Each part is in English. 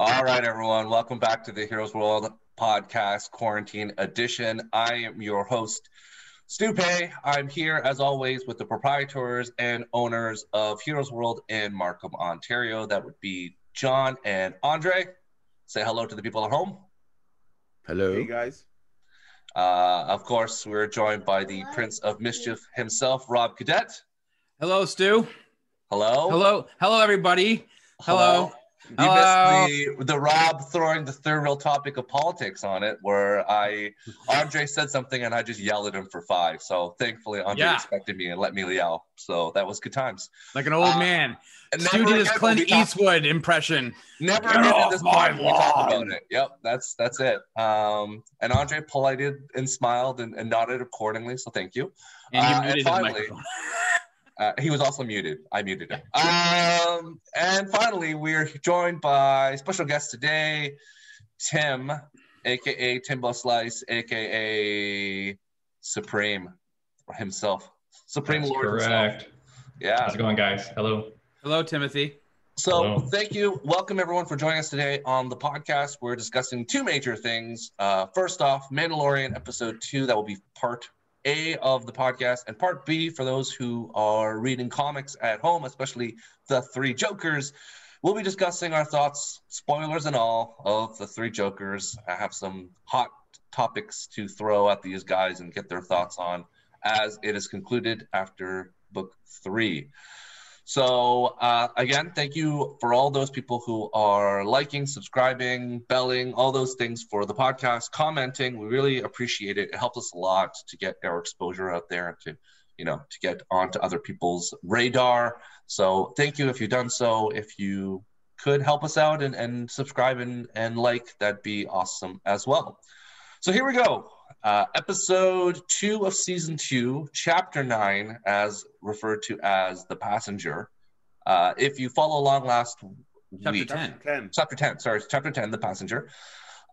All right, everyone. Welcome back to the Heroes World Podcast Quarantine Edition. I am your host, Stu Pei. I'm here, as always, with the proprietors and owners of Heroes World in Markham, Ontario. That would be John and Andre. Say hello to the people at home. Hello. Hey, guys. Of course, we're joined by the Prince of Mischief himself, Rob Cadet. Hello, Stu. Hello. Hello, everybody. Hello. You missed the Rob throwing the third real topic of politics on it, where Andre said something and I just yelled at him for 5. So thankfully, Andre respected me and let me yell. So that was good times. Like an old man. Stu did his Clint Eastwood impression. Never again in this podcast we talk about it. Yep, that's it. And Andre politely and smiled and nodded accordingly. So thank you. And finally. He was also muted. I muted him. And finally, we're joined by special guest today, Tim, a.k.a. Timboslice, a.k.a. Supreme himself. Supreme That's Lord correct. himself. Yeah. How's it going, guys? Hello. Hello, Timothy. So Hello. Thank you. Welcome, everyone, for joining us today on the podcast. We're discussing 2 major things. First off, Mandalorian Episode 2. That will be part A of the podcast, and part B for those who are reading comics at home, especially the 3 Jokers. We'll be discussing our thoughts, spoilers and all, of the 3 Jokers. I have some hot topics to throw at these guys and get their thoughts on as it is concluded after book 3. So again, thank you for all those people who are liking, subscribing, belling, all those things for the podcast, commenting. We really appreciate it. It helps us a lot to get our exposure out there and to get onto other people's radar. So thank you if you've done so. If you could help us out and subscribe and like, that'd be awesome as well. So here we go. Episode 2 of Season 2, Chapter 9, as referred to as The Passenger. If you follow along last week... Chapter 10, The Passenger.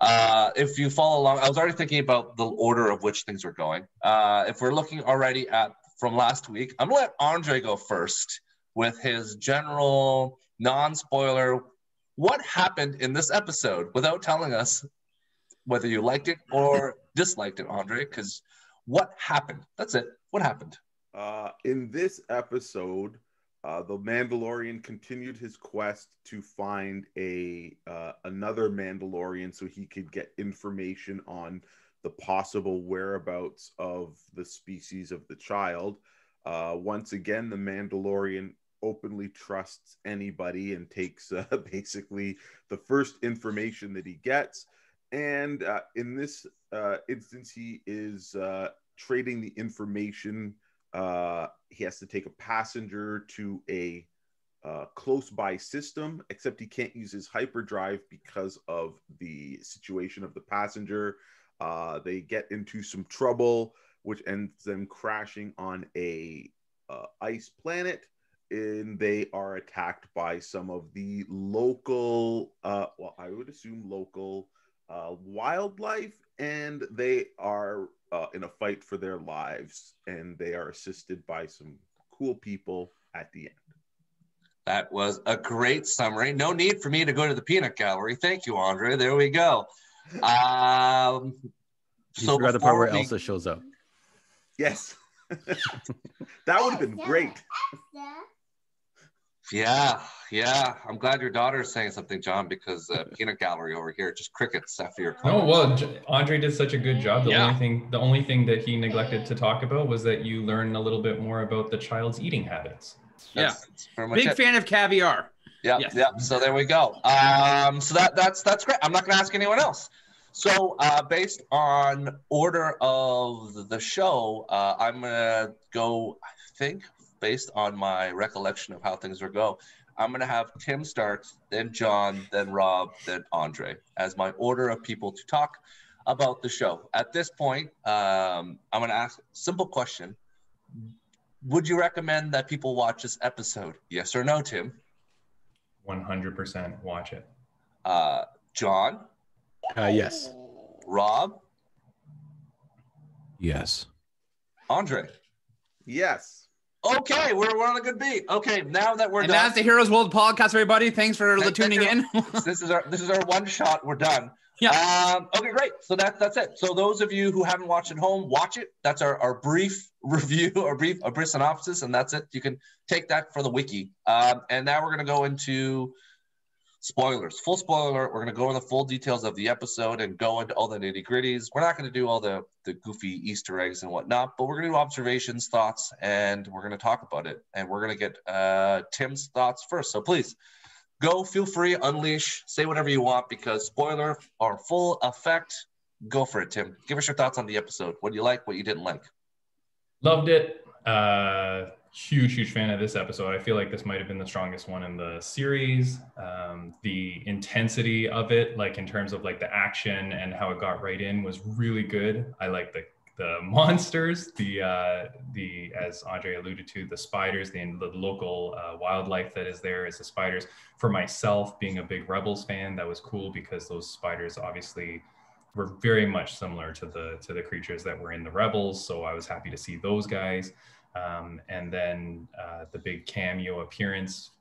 If you follow along, I was already thinking about the order of which things are going. If we're looking already at from last week, I'm going to let Andre go first with his general, non-spoiler, what happened in this episode without telling us whether you liked it or disliked it, Andre, because what happened? That's it. What happened? In this episode, the Mandalorian continued his quest to find another Mandalorian so he could get information on the possible whereabouts of the species of the child. Once again, the Mandalorian openly trusts anybody and takes basically the first information that he gets. And in this instance, he is trading the information. He has to take a passenger to a close-by system, except he can't use his hyperdrive because of the situation of the passenger. They get into some trouble, which ends them crashing on a ice planet, and they are attacked by some of the local, I would assume local wildlife, and they are in a fight for their lives, and they are assisted by some cool people at the end. That was a great summary. No need for me to go to the peanut gallery. Thank you, Andre. There we go. You forgot the part where Elsa shows up. Yes. That would have been great. Yeah. I'm glad your daughter is saying something, John, because peanut gallery over here, just crickets after your comment. Oh, well, Andre did such a good job. The only thing that he neglected to talk about was that you learn a little bit more about the child's eating habits. That's big fan of caviar. Yeah. So there we go. So that's great. I'm not going to ask anyone else. So based on order of the show, I'm going to go, I think, based on my recollection of how things will go, I'm going to have Tim start, then John, then Rob, then Andre, as my order of people to talk about the show. At this point, I'm going to ask a simple question. Would you recommend that people watch this episode? Yes or no, Tim? 100% watch it. John? Yes. Rob? Yes. Andre? Yes. Okay, we're on a good beat. Okay, now that we're and done. that's the Heroes World podcast, everybody. Thanks for tuning in. This is our one shot. We're done. Yeah. Okay, great. So that's it. So those of you who haven't watched at home, watch it. That's our brief review, our brief synopsis, and that's it. You can take that for the wiki. And now we're gonna go into spoilers. Full spoiler. We're gonna go into the full details of the episode and go into all the nitty gritties. We're not gonna do all the goofy Easter eggs and whatnot, but we're gonna do observations, thoughts, and we're gonna talk about it. And we're gonna get Tim's thoughts first. So please. Go, feel free, unleash, say whatever you want, because spoiler are full effect. Go for it, Tim. Give us your thoughts on the episode. What you like, what you didn't like. Loved it. Huge fan of this episode. I feel like this might have been the strongest one in the series. The intensity of it, like in terms of like the action and how it got right in, was really good. I like the monsters, the as Andre alluded to, the spiders, the local wildlife that is there is the spiders. For myself, being a big Rebels fan, that was cool because those spiders obviously were very much similar to the creatures that were in the Rebels. So I was happy to see those guys. And then the big cameo appearance,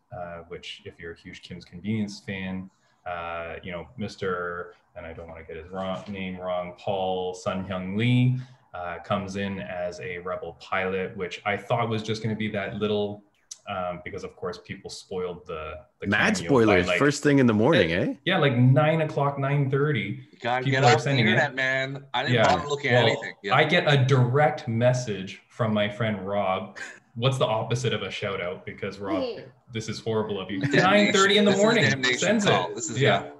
which if you're a huge Kim's Convenience fan, Mr. and I don't want to get his name wrong, Paul Sun-Hyung Lee, comes in as a Rebel pilot, which I thought was just going to be that little, because of course people spoiled the mad spoilers like, first thing in the morning, Yeah, like 9 o'clock, 9:30. You gotta get off the internet, man. I didn't bother looking at anything. Yeah. I get a direct message from my friend Rob. What's the opposite of a shout out? Because Rob, this is horrible of you. 9:30 in the morning. Sends it. This is you're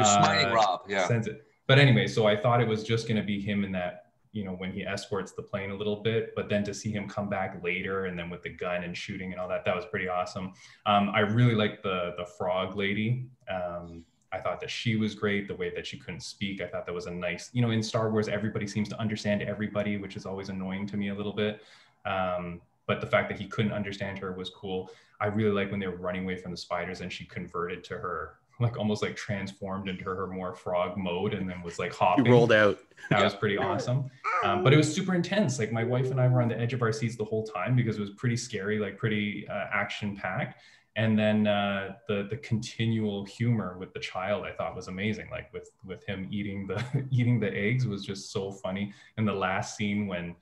smiting Rob. Yeah. Sends it. But anyway, so I thought it was just going to be him in that, when he escorts the plane a little bit, but then to see him come back later and then with the gun and shooting and all that was pretty awesome. I really liked the frog lady. I thought that she was great, the way that she couldn't speak. I thought that was a nice, in Star Wars, everybody seems to understand everybody, which is always annoying to me a little bit. But the fact that he couldn't understand her was cool. I really like when they were running away from the spiders and she converted to her, like almost like transformed into her more frog mode and then was like hopping. He rolled out. That was pretty awesome. But it was super intense. Like my wife and I were on the edge of our seats the whole time because it was pretty scary, like pretty action packed. And then the continual humor with the child, I thought was amazing. Like with him eating the eggs was just so funny. And the last scene when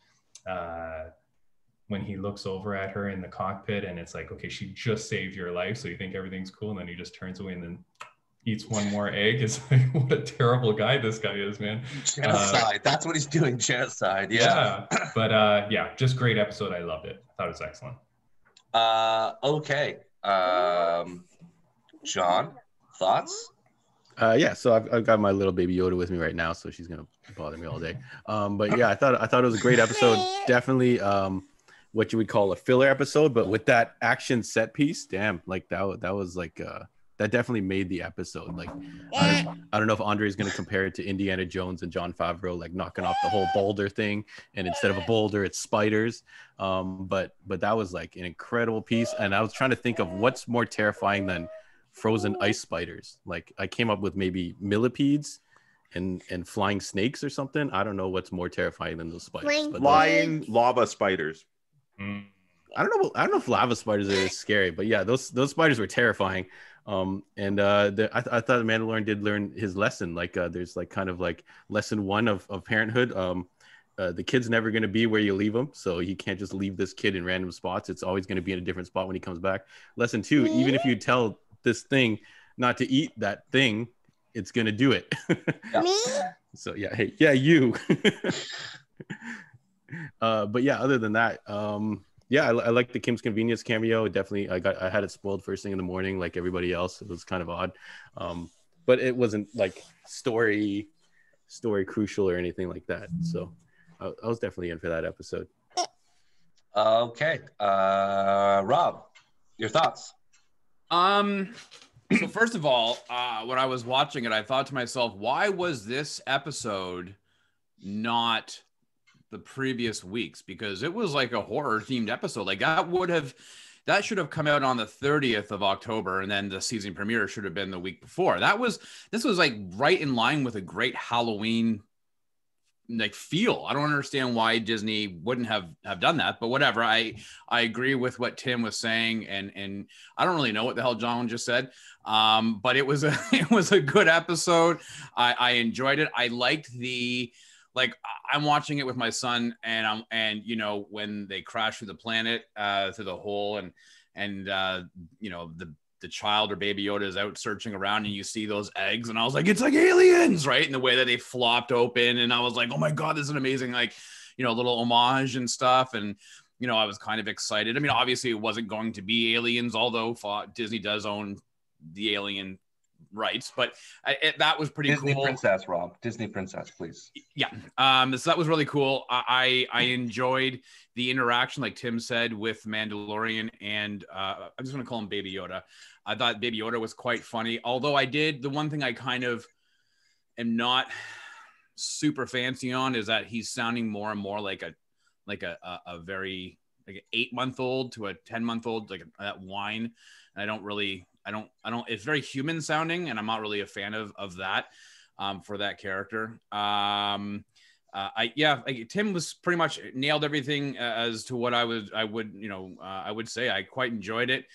he looks over at her in the cockpit and it's like, okay, she just saved your life. So you think everything's cool. And then he just turns away and then eats one more egg. It's like, what a terrible guy this guy is, man. Genocide. That's what he's doing. Genocide. Yeah. But just great episode. I loved it. I thought it was excellent. Okay. John, thoughts? So I've got my little baby Yoda with me right now, so she's gonna bother me all day. But yeah, I thought it was a great episode. Definitely what you would call a filler episode, but with that action set piece, damn, like that was like that definitely made the episode. Like I don't know if Andre is gonna compare it to Indiana Jones and Jon Favreau, like knocking off the whole boulder thing, and instead of a boulder, it's spiders. But that was like an incredible piece, and I was trying to think of what's more terrifying than frozen ice spiders. Like I came up with maybe millipedes and flying snakes or something. I don't know what's more terrifying than those spiders. But flying lava spiders. I don't know if lava spiders are scary, but yeah, those spiders were terrifying. I thought the Mandalorian did learn his lesson. Like there's like kind of like lesson 1 of parenthood. The kid's never going to be where you leave him, so you can't just leave this kid in random spots. It's always going to be in a different spot when he comes back. Lesson 2, even if you tell this thing not to eat that thing, it's going to do it. Me? So yeah, hey, yeah, you. But yeah, other than that, I like the Kim's Convenience cameo. Definitely, I had it spoiled first thing in the morning, like everybody else. It was kind of odd, but it wasn't like story crucial or anything like that. So I was definitely in for that episode. Okay, Rob, your thoughts? So first of all, when I was watching it, I thought to myself, why was this episode not the previous weeks? Because it was like a horror themed episode. Like that should have come out on the 30th of October, and then the season premiere should have been the week before. This was like right in line with a great Halloween like feel. I don't understand why Disney wouldn't have done that, but whatever. I agree with what Tim was saying, and I don't really know what the hell John just said. But it was a good episode. I enjoyed it. I liked I'm watching it with my son, and you know, when they crash through the planet, through the hole, and you know, the child or baby Yoda is out searching around, and you see those eggs, and I was like, it's like aliens, right? In the way that they flopped open, and I was like, oh my god, this is an amazing, like, you know, little homage and stuff. And you know, I was kind of excited. I mean, obviously it wasn't going to be aliens, although Disney does own the alien rights, but that was pretty Disney cool. princess, Rob. Disney princess, please. Yeah. So that was really cool. I enjoyed the interaction, like Tim said, with Mandalorian, and I'm just going to call him Baby Yoda. I thought Baby Yoda was quite funny. Although the one thing I kind of am not super fancy on is that he's sounding more and more like a very like an 8-month-old to a 10-month-old, like that whine. And I don't, it's very human sounding, and I'm not really a fan of that for that character. Tim was pretty much nailed everything as to what I would say. I quite enjoyed it.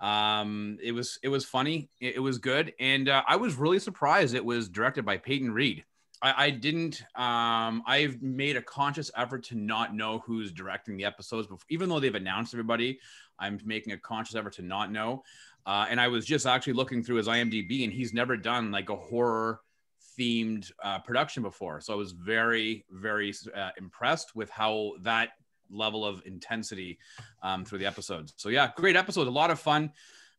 It was funny. It was good. And I was really surprised it was directed by Peyton Reed. I've made a conscious effort to not know who's directing the episodes before, even though they've announced everybody. I'm making a conscious effort to not know. And I was just actually looking through his IMDb, and he's never done like a horror themed production before. So I was very, very impressed with how that level of intensity through the episodes. So yeah, great episode, a lot of fun.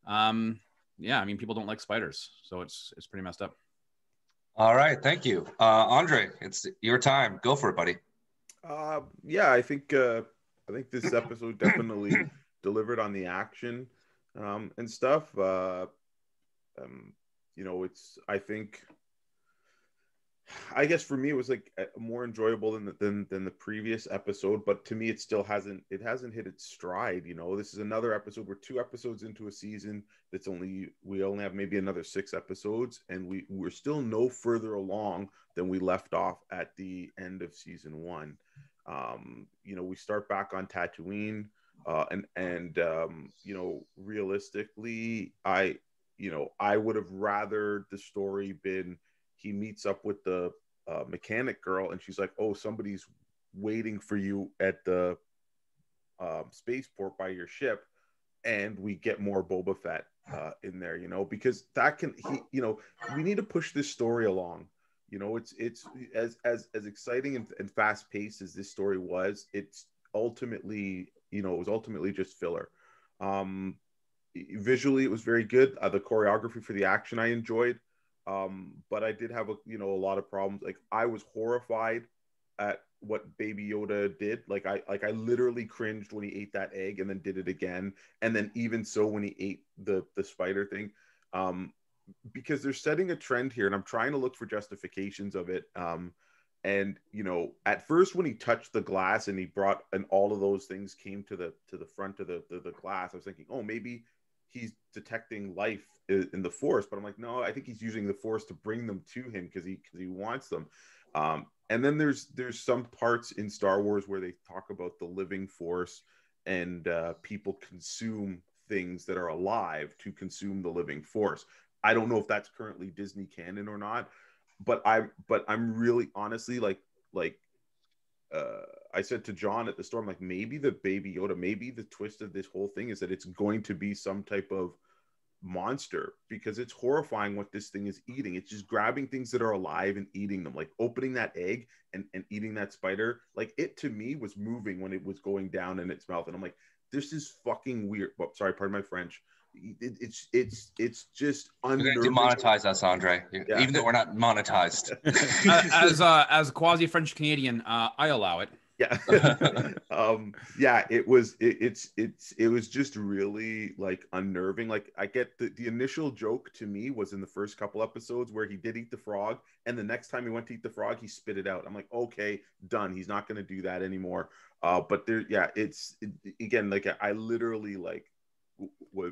Yeah, I mean, people don't like spiders, so it's pretty messed up. All right, thank you, Andre. It's your time. Go for it, buddy. Yeah, I think this episode definitely delivered on the action and stuff. You know, I guess for me it was like more enjoyable than the previous episode, but to me it still hasn't hit its stride. You know, this is another episode. We're 2 episodes into a season we only have maybe another 6 episodes, and we're still no further along than we left off at the end of season 1. You know, we start back on Tatooine, and you know, realistically, I would have rather the story been he meets up with the mechanic girl, and she's like, oh, somebody's waiting for you at the spaceport by your ship, and we get more Boba Fett in there, you know, because we need to push this story along. You know, it's as exciting and fast paced as this story was, it's ultimately, you know, it was ultimately just filler. Visually, it was very good. The choreography for the action I enjoyed. But I did have a lot of problems. Like, I was horrified at what Baby Yoda did. Like I literally cringed when he ate that egg and then did it again. And then even so when he ate the spider thing, because they're setting a trend here, and I'm trying to look for justifications of it. And you know, at first when he touched the glass and all of those things came to the front of the glass, I was thinking, oh, maybe he's detecting life in the Force, but I'm like, no, I think he's using the Force to bring them to him because he wants them. And then there's some parts in Star Wars where they talk about the living Force, and people consume things that are alive to consume the living Force. I don't know if that's currently Disney canon or not, but I'm really honestly like I said to John at the store, I'm like, maybe the Baby Yoda, maybe the twist of this whole thing is that it's going to be some type of monster, because it's horrifying what this thing is eating. It's just grabbing things that are alive and eating them, like opening that egg and eating that spider. Like, it to me was moving when it was going down in its mouth, and I'm like, this is fucking weird. Well, sorry, pardon my French. It's just unnerving. Demonetize us, Andre. Yeah. Even though we're not monetized. As quasi French Canadian, I allow it. Yeah. Yeah, it was just really like unnerving. Like, I get the initial joke to me was in the first couple episodes where he did eat the frog, and the next time he went to eat the frog, he spit it out. I'm like, okay, done. He's not going to do that anymore. But again, like, I literally, like,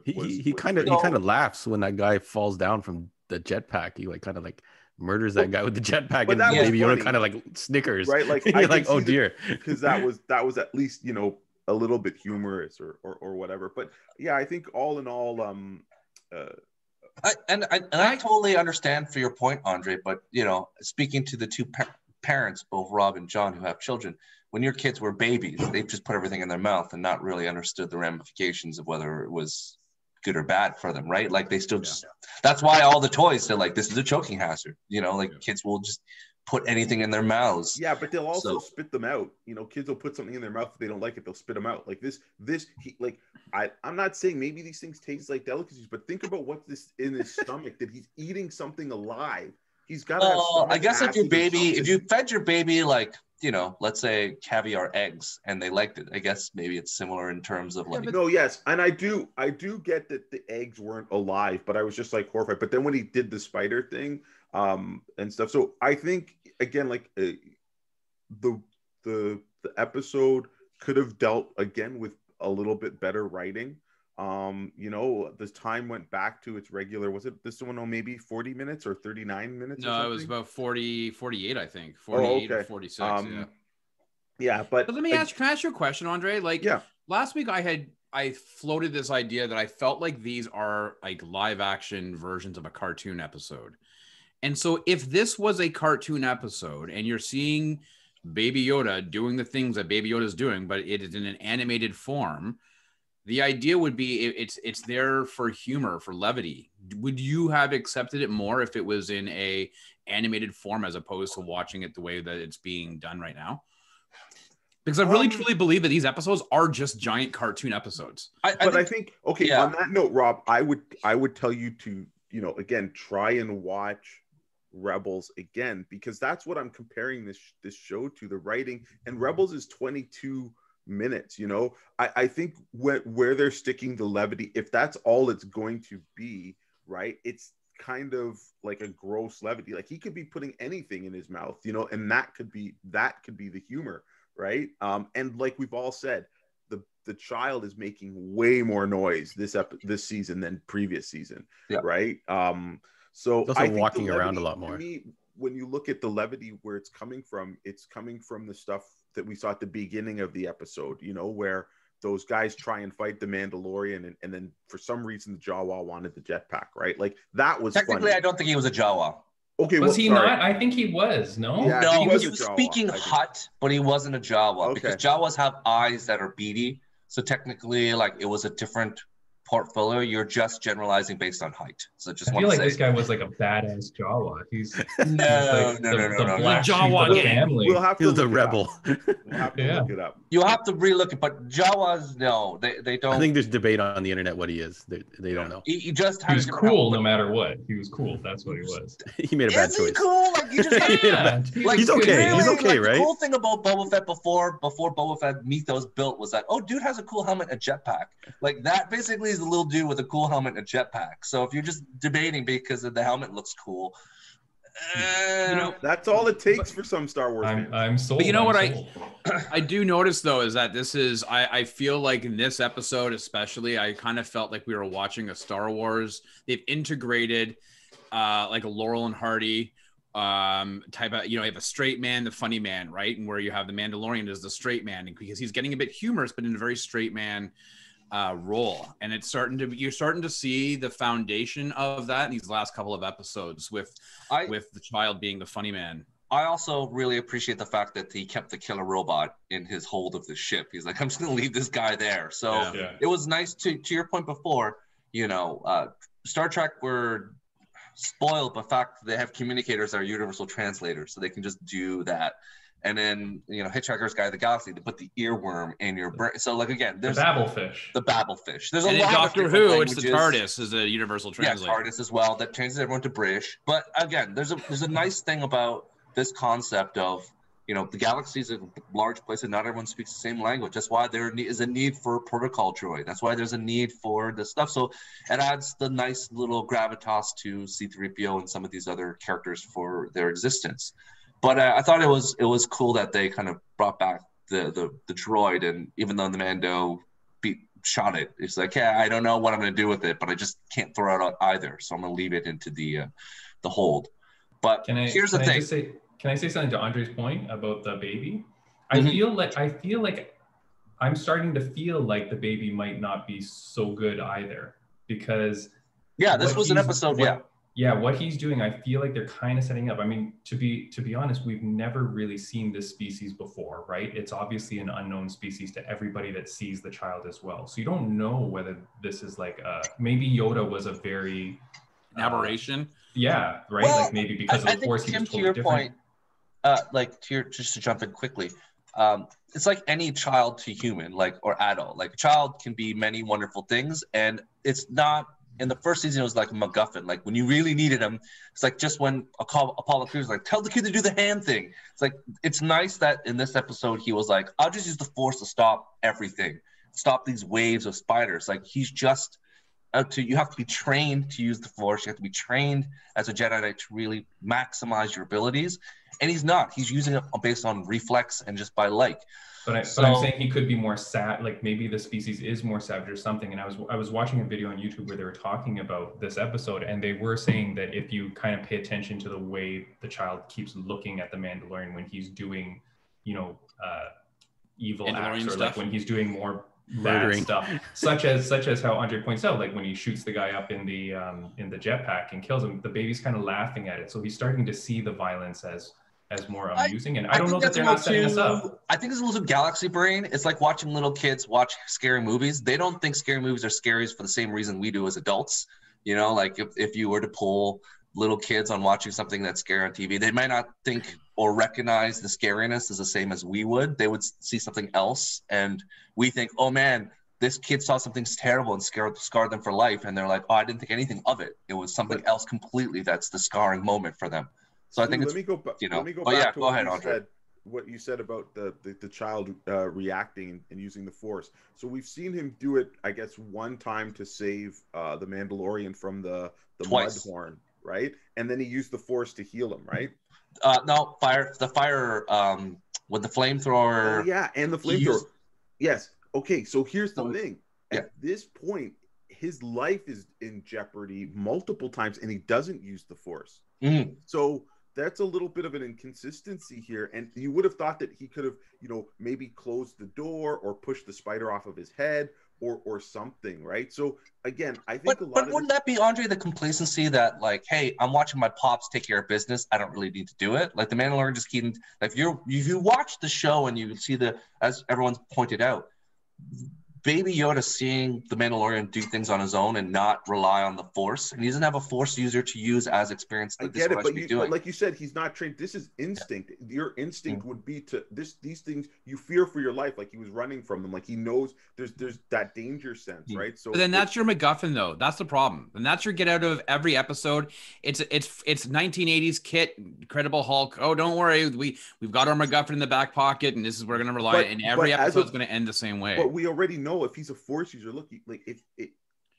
He kind of laughs when that guy falls down from the jetpack. He like kind of like murders that guy with the jetpack, and Baby Yoda kind of like snickers, right? Like you're like, oh dear, because that was at least, you know, a little bit humorous or whatever. But yeah, I think all in all, I totally understand for your point, Andre. But you know, speaking to the two parents, both Rob and John, who have children, when your kids were babies, they just put everything in their mouth and not really understood the ramifications of whether it was good or bad for them, right? Like they still just, that's why all the toys, they're like, this is a choking hazard, you know, like kids will just put anything in their mouths. Yeah, but they'll also spit them out. You know, kids will put something in their mouth if they don't like it, they'll spit them out. Like I'm not saying maybe these things taste like delicacies, but think about what's this in his stomach, that he's eating something alive. He's got to have I guess if you fed your baby like, you know, let's say caviar eggs and they liked it, I guess maybe it's similar in terms of like. No, yes. And I do get that the eggs weren't alive, but I was just like horrified. But then when he did the spider thing and stuff. So I think, again, like the episode could have dealt again with a little bit better writing. You know, the time went back to its regular, was it this one, maybe 40 minutes or 39 minutes? No, it was about 48, I think. 48 or 46. But let me can I ask you a question, Andre? Like, last week I floated this idea that I felt like these are like live action versions of a cartoon episode. And so if this was a cartoon episode and you're seeing Baby Yoda doing the things that Baby Yoda is doing, but it is in an animated form, the idea would be it's there for humor, for levity. Would you have accepted it more if it was in a animated form as opposed to watching it the way that it's being done right now? Because I really truly believe that these episodes are just giant cartoon episodes. I think on that note, Rob, I would tell you to, you know, again, try and watch Rebels again, because that's what I'm comparing this show to, the writing. And Rebels is 22 minutes, you know. I think where they're sticking the levity, if that's all it's going to be, right, it's kind of like a gross levity. Like he could be putting anything in his mouth, you know, and that could be the humor, right? And like we've all said, the child is making way more noise this season than previous season, right? So also walking around a lot more. To me, when you look at the levity, where it's coming from the stuff that we saw at the beginning of the episode, you know, where those guys try and fight the Mandalorian, and then for some reason the Jawa wanted the jetpack, right? Like that was technically funny. I don't think he was a Jawa. Okay, was he not? I think he was. No, yeah, no, he was speaking Hutt, but he wasn't a Jawa because Jawas have eyes that are beady. So technically, like it was a different portfolio. You're just generalizing based on height. So just I feel like this guy was like a badass Jawa. He's no. The black Jawa family. We'll have to He's the rebel. We'll have to look it up. You have to relook it, but Jawas, no, they don't. I think there's debate on the internet what he is. They don't know. He just he was cool no matter what. He was cool. That's what he was. He made a bad choice. Is he cool? Like you just like, he's okay. Really, he's okay, like, right? The cool thing about Boba Fett before Boba Fett mythos built was that, oh, dude has a cool helmet and a jetpack. Like that basically is a little dude with a cool helmet and a jetpack. So if you're just debating because the helmet looks cool, you know, that's all it takes for some Star Wars fans. I'm sold. But you know what I do notice though is that this is I feel like in this episode especially, I kind of felt like we were watching a Star Wars. They've integrated like a Laurel and Hardy type of, you know, you have a straight man, the funny man, right? And where you have the Mandalorian as the straight man, because he's getting a bit humorous, but in a very straight man role. And you're starting to see the foundation of that in these last couple of episodes with the child being the funny man. I also really appreciate the fact that he kept the killer robot in his hold of the ship. He's like, I'm just going to leave this guy there. So it was nice to your point before, you know, Star Trek were spoiled by the fact that they have communicators that are universal translators, so they can just do that. And then, you know, Hitchhiker's Guide to the Galaxy, to put the earworm in your brain. So, like, again, there's the babblefish. The babblefish. There's a lot of Doctor Who, it's the TARDIS is a universal translator. Yeah, TARDIS as well. That changes everyone to British. But again, there's a nice thing about this concept of, you know, the galaxy is a large place and not everyone speaks the same language. That's why there is a need for protocol droid. That's why there's a need for this stuff. So it adds the nice little gravitas to C-3PO and some of these other characters for their existence. But I thought it was cool that they kind of brought back the droid, and even though the Mando shot it. It's like, yeah, I don't know what I'm going to do with it, but I just can't throw it out either. So I'm going to leave it into the hold. But here's the thing. Can I say something to Andre's point about the baby? Mm-hmm. I feel like I'm starting to feel like the baby might not be so good either, because this was an episode. What he's doing, I feel like they're kind of setting up. I mean, to be honest, we've never really seen this species before, right? It's obviously an unknown species to everybody that sees the child as well. So you don't know whether this is like maybe Yoda was a very aberration. Yeah, right. Well, like maybe because of the Force, he was totally different. Just to jump in quickly, it's like any child to human, or adult. Like a child can be many wonderful things, and it's not. In the first season, it was like a MacGuffin. Like when you really needed him, it's like just when Apollo Creed was like, "Tell the kid to do the hand thing." It's like it's nice that in this episode he was like, "I'll just use the Force to stop everything, stop these waves of spiders." Like he's just you have to be trained to use the Force. You have to be trained as a Jedi to really maximize your abilities. And he's not. He's using it based on reflex and just by like. But I'm saying he could be more like maybe the species is more savage or something. And I was watching a video on YouTube where they were talking about this episode, and they were saying that if you kind of pay attention to the way the child keeps looking at the Mandalorian when he's doing, evil acts, or stuff, like when he's doing more bad stuff, such as how Andre points out, like when he shoots the guy up in the jetpack and kills him, the baby's kind of laughing at it. So he's starting to see the violence as more amusing, and I don't know that they're not setting us up. I think it's a little galaxy brain. It's like watching little kids watch scary movies. They don't think scary movies are scary for the same reason we do as adults. Like if you were to pull little kids on watching something that's scary on TV, they might not think or recognize the scariness as the same as we would. They would see something else, and we think, oh man, this kid saw something terrible and scarred them for life, and they're like, oh, I didn't think anything of it. It was something else completely that's the scarring moment for them. So I think let me go back to go ahead, Andre. What you said about the child reacting and using the Force. So we've seen him do it, I guess, one time to save the Mandalorian from the Mudhorn, right? And then he used the Force to heal him, right? No, fire with the flamethrower. Oh, yeah, and the flamethrower. Yes. Okay, so here's the thing. At this point, his life is in jeopardy multiple times, and he doesn't use the Force. Mm. So that's a little bit of an inconsistency here. And you would have thought that he could have, maybe closed the door or pushed the spider off of his head or something, right? So again, I think but wouldn't that be, Andre, the complacency that like, hey, I'm watching my pops take care of business, I don't really need to do it. Like the Mandalorian just keep, like if you watch the show and you see as everyone's pointed out, Baby Yoda seeing the Mandalorian do things on his own and not rely on the Force, and he doesn't have a Force user to use as experienced. I get it, but like you said, he's not trained. This is instinct. Yeah. Your instinct would be to these things you fear for your life. Like he was running from them. Like he knows there's that danger sense, right? So but then that's your MacGuffin, though. That's the problem, and that's your get out of every episode. It's 1980s Kit, Incredible Hulk. Oh, don't worry, we've got our MacGuffin in the back pocket, and this is we're gonna rely. And every episode's gonna end the same way. But we already know if he's a Force user, look, like if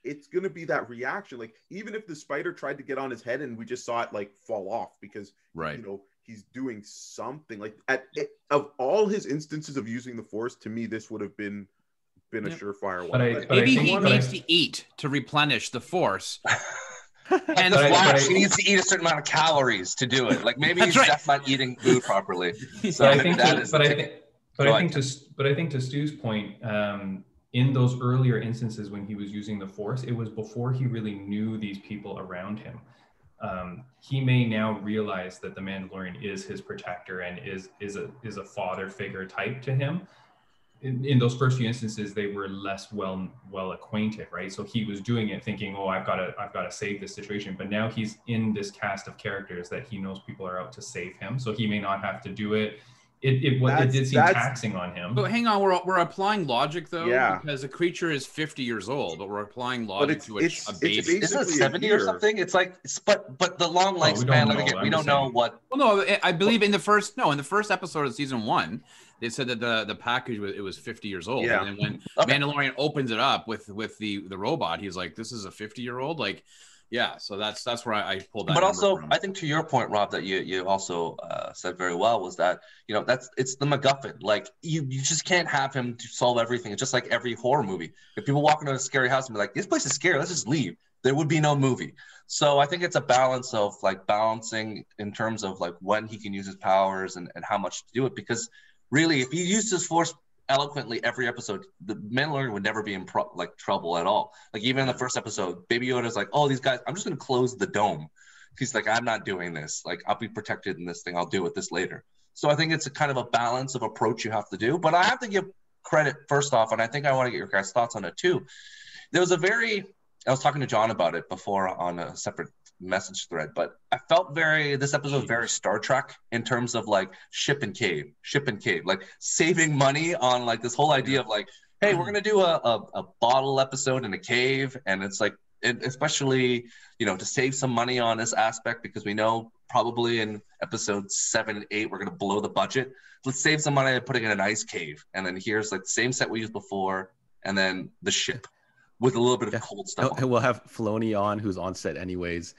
it's gonna be that reaction. Like even if the spider tried to get on his head and we just saw it like fall off because he's doing something like of all his instances of using the Force, to me this would have been a surefire one. Maybe he needs to eat to replenish the Force. And the Flash, he needs to eat a certain amount of calories to do it. Like maybe he's just not eating food properly. So I think to Stu's point, in those earlier instances when he was using the Force, it was before he really knew these people around him. He may now realize that the Mandalorian is his protector and is a father figure type to him. In those first few instances, they were less well acquainted, right? So he was doing it thinking, oh, I've got to save this situation. But now he's in this cast of characters that he knows people are out to save him. So he may not have to do it. It did seem taxing on him. But hang on, we're applying logic though, because a creature is 50 years old, but we're applying logic to a baby. Isn't it 70 or something? It's like, but the long lifespan. Like again, we don't know what. Well, no, I believe in the first episode of season 1, they said that the package was 50 years old. Yeah. And then when Mandalorian opens it up with the robot, he's like, this is a 50-year-old. Like, Yeah, so that's where I pulled that. But also, from. I think to your point, Rob, that you also said very well was that, you know, it's the MacGuffin. Like you just can't have him to solve everything. It's just like every horror movie. If people walk into a scary house and be like, this place is scary, let's just leave, there would be no movie. So I think it's a balance of like balancing in terms of like when he can use his powers and how much to do it. Because really, if he used his force eloquently every episode, the Mandalorian would never be in trouble at all. Like even in the first episode, Baby Yoda's like, oh, these guys, I'm just going to close the dome. He's like, I'm not doing this. Like, I'll be protected in this thing. I'll deal with this later. So I think it's a kind of a balance of approach you have to do. But I have to give credit first off, and I think I want to get your guys' thoughts on it too. There was I was talking to John about it before on a separate message thread, but I felt this episode very Star Trek in terms of like ship and cave, like saving money on like this whole idea of like, hey, we're gonna do a bottle episode in a cave, and it's like, especially, you know, to save some money on this aspect, because we know probably in episode 7 and 8 we're gonna blow the budget. Let's save some money by putting in an ice cave, and then here's like the same set we used before, and then the ship with a little bit of cold stuff. We'll have Filoni on, who's on set anyways.